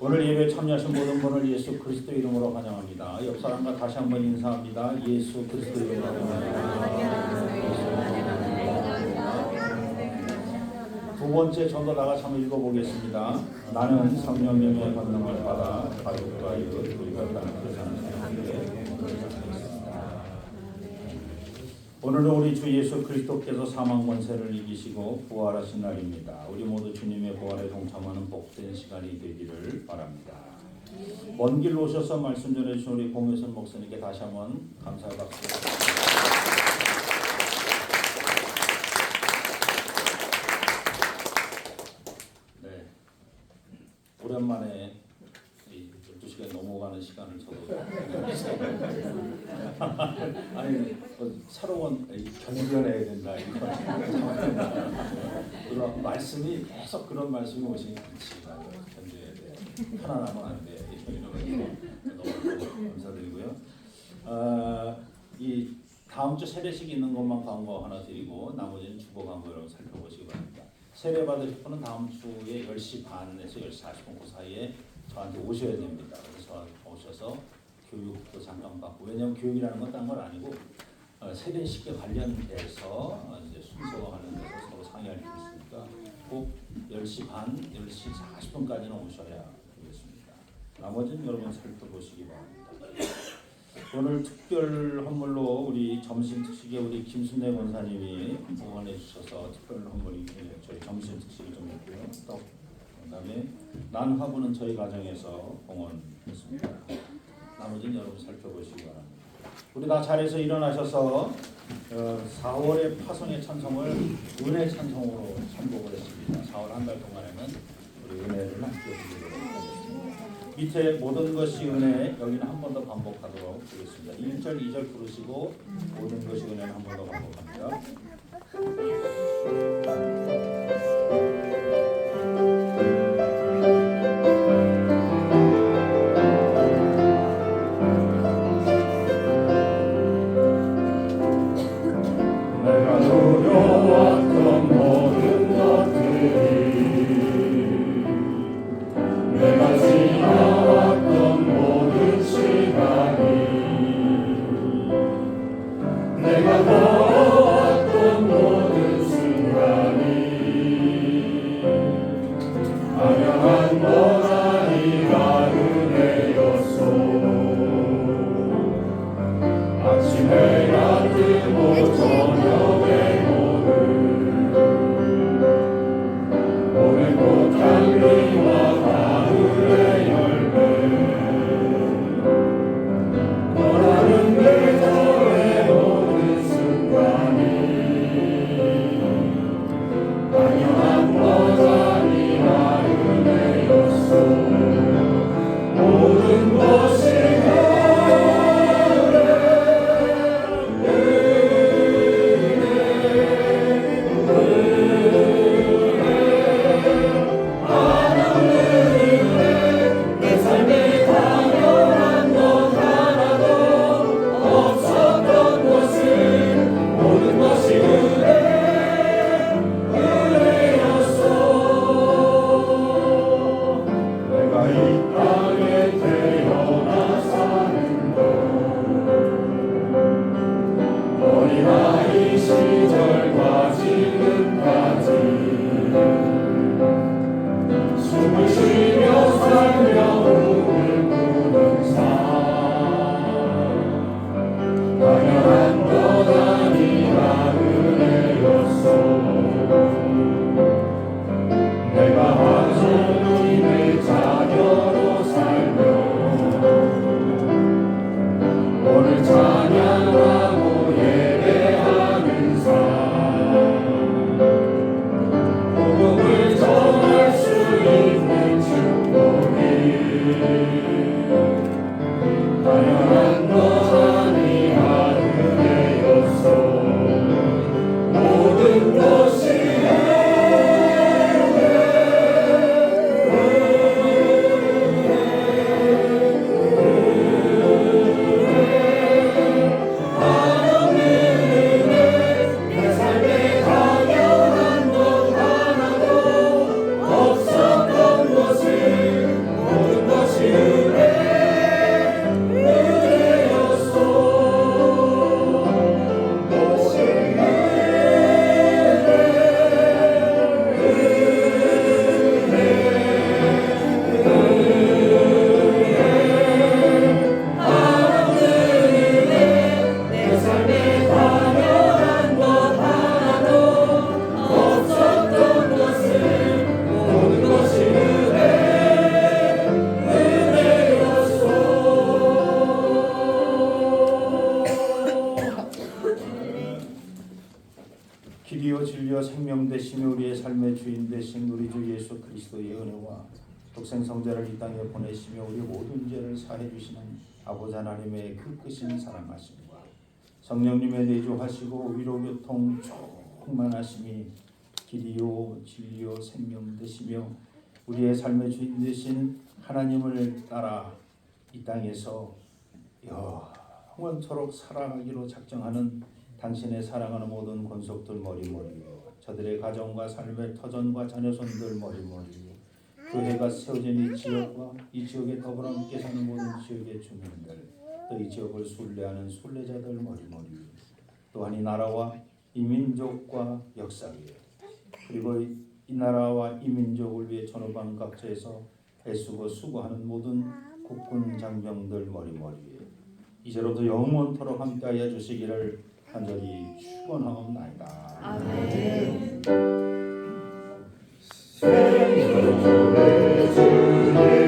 오늘 예배에 참여하신 모든 분을 예수 그리스도 이름으로 환영합니다. 옆 사람과 다시 한번 인사합니다. 예수 그리스도 이름으로 환영합니다. 두 번째 전도 나가서 한번 읽어보겠습니다. 나는 성령님의 권능을 받아 가족과 이웃 우리가 땅에 사는 사람들에게 오늘은 우리 주 예수 그리스도께서 사망 권세를 이기시고 부활하신 날입니다. 우리 모두 주님의 부활에 동참하는 복된 시간이 되기를 바랍니다. 먼 길 오셔서 말씀 전해주신 우리 공효선 목사님께 다시 한번 감사의 박수. 네, 오랜만에 12시간이 넘어가는 시간을 저도 아니 새로운 견뎌내야 된다 이거 그런 말씀이 계속 그런 말씀이 오시니 그렇지 견뎌야 돼 편안하면 안 돼 이러면서 너무 감사드리고요. 이 다음 주 세례식 있는 것만 광고 하나 드리고 나머지는 주보 광고 여러분 살펴보시기 바랍니다. 세례 받으실 분은 다음 주에 10시 반에서 10시 40분 그 사이에 저한테 오셔야 됩니다. 그래서 오셔서 교육도 잠깐 받고 왜냐하면 교육이라는 건 딴 건 아니고 세례식에 관련돼서 이제 순서하는 데서 서로 상의할 게 있으니까 꼭 10시 반, 10시 40분까지는 오셔야 되겠습니다. 나머지는 여러분 살펴보시기 바랍니다. 오늘 특별 헌물로 우리 점심 특식에 우리 김순례 권사님이 후원해 주셔서 특별 헌물이 저희 점심 특식이 좀 있고요. 또 그다음에 난화부는 저희 가정에서 봉헌했습니다. 나머지는 여러분 살펴보시기 바랍니다. 우리 다 자리에서 일어나셔서 4월의 파송의 찬송을 은혜 찬송으로 선곡을 했습니다. 4월 한 달 동안에는 우리 은혜를 함께 드리도록 하겠습니다. 밑에 모든 것이 은혜 여기는 한 번 더 반복하도록 하겠습니다. 1절, 2절 부르시고 모든 것이 은혜는 한 번 더 반복합니다. 찬양하고 예배하는 삶 길이요 진리요 생명 되시며 우리의 삶의 주인 되신 우리 주 예수 그리스도의 은혜와 독생 성자를 이 땅에 보내시며 우리 모든 죄를 사해 주시는 아버지 하나님의 그 크신 사랑하심과 성령님의 내주하시고 위로교통 충만하심이 길이요 진리요 생명 되시며 우리의 삶의 주인 되신 하나님을 따라 이 땅에서 영원토록 살아가기로 작정하는 당신의 사랑하는 모든 권속들 머리머리, 저들의 가정과 삶의 터전과 자녀손들 머리머리, 교회가 세워진 이 지역과 이 지역에 더불어 함께 사는 모든 지역의 주민들, 또 이 지역을 순례하는 순례자들 머리머리, 또한 이 나라와 이 민족과 역사 위에, 그리고 이 나라와 이 민족을 위해 전후방 각처에서 애쓰고 수고하는 모든 국군 장병들 머리머리에 이제로부터 영원토록 함께하여 주시기를 간절히 축원하옵나이다. 아멘. 생명의 주님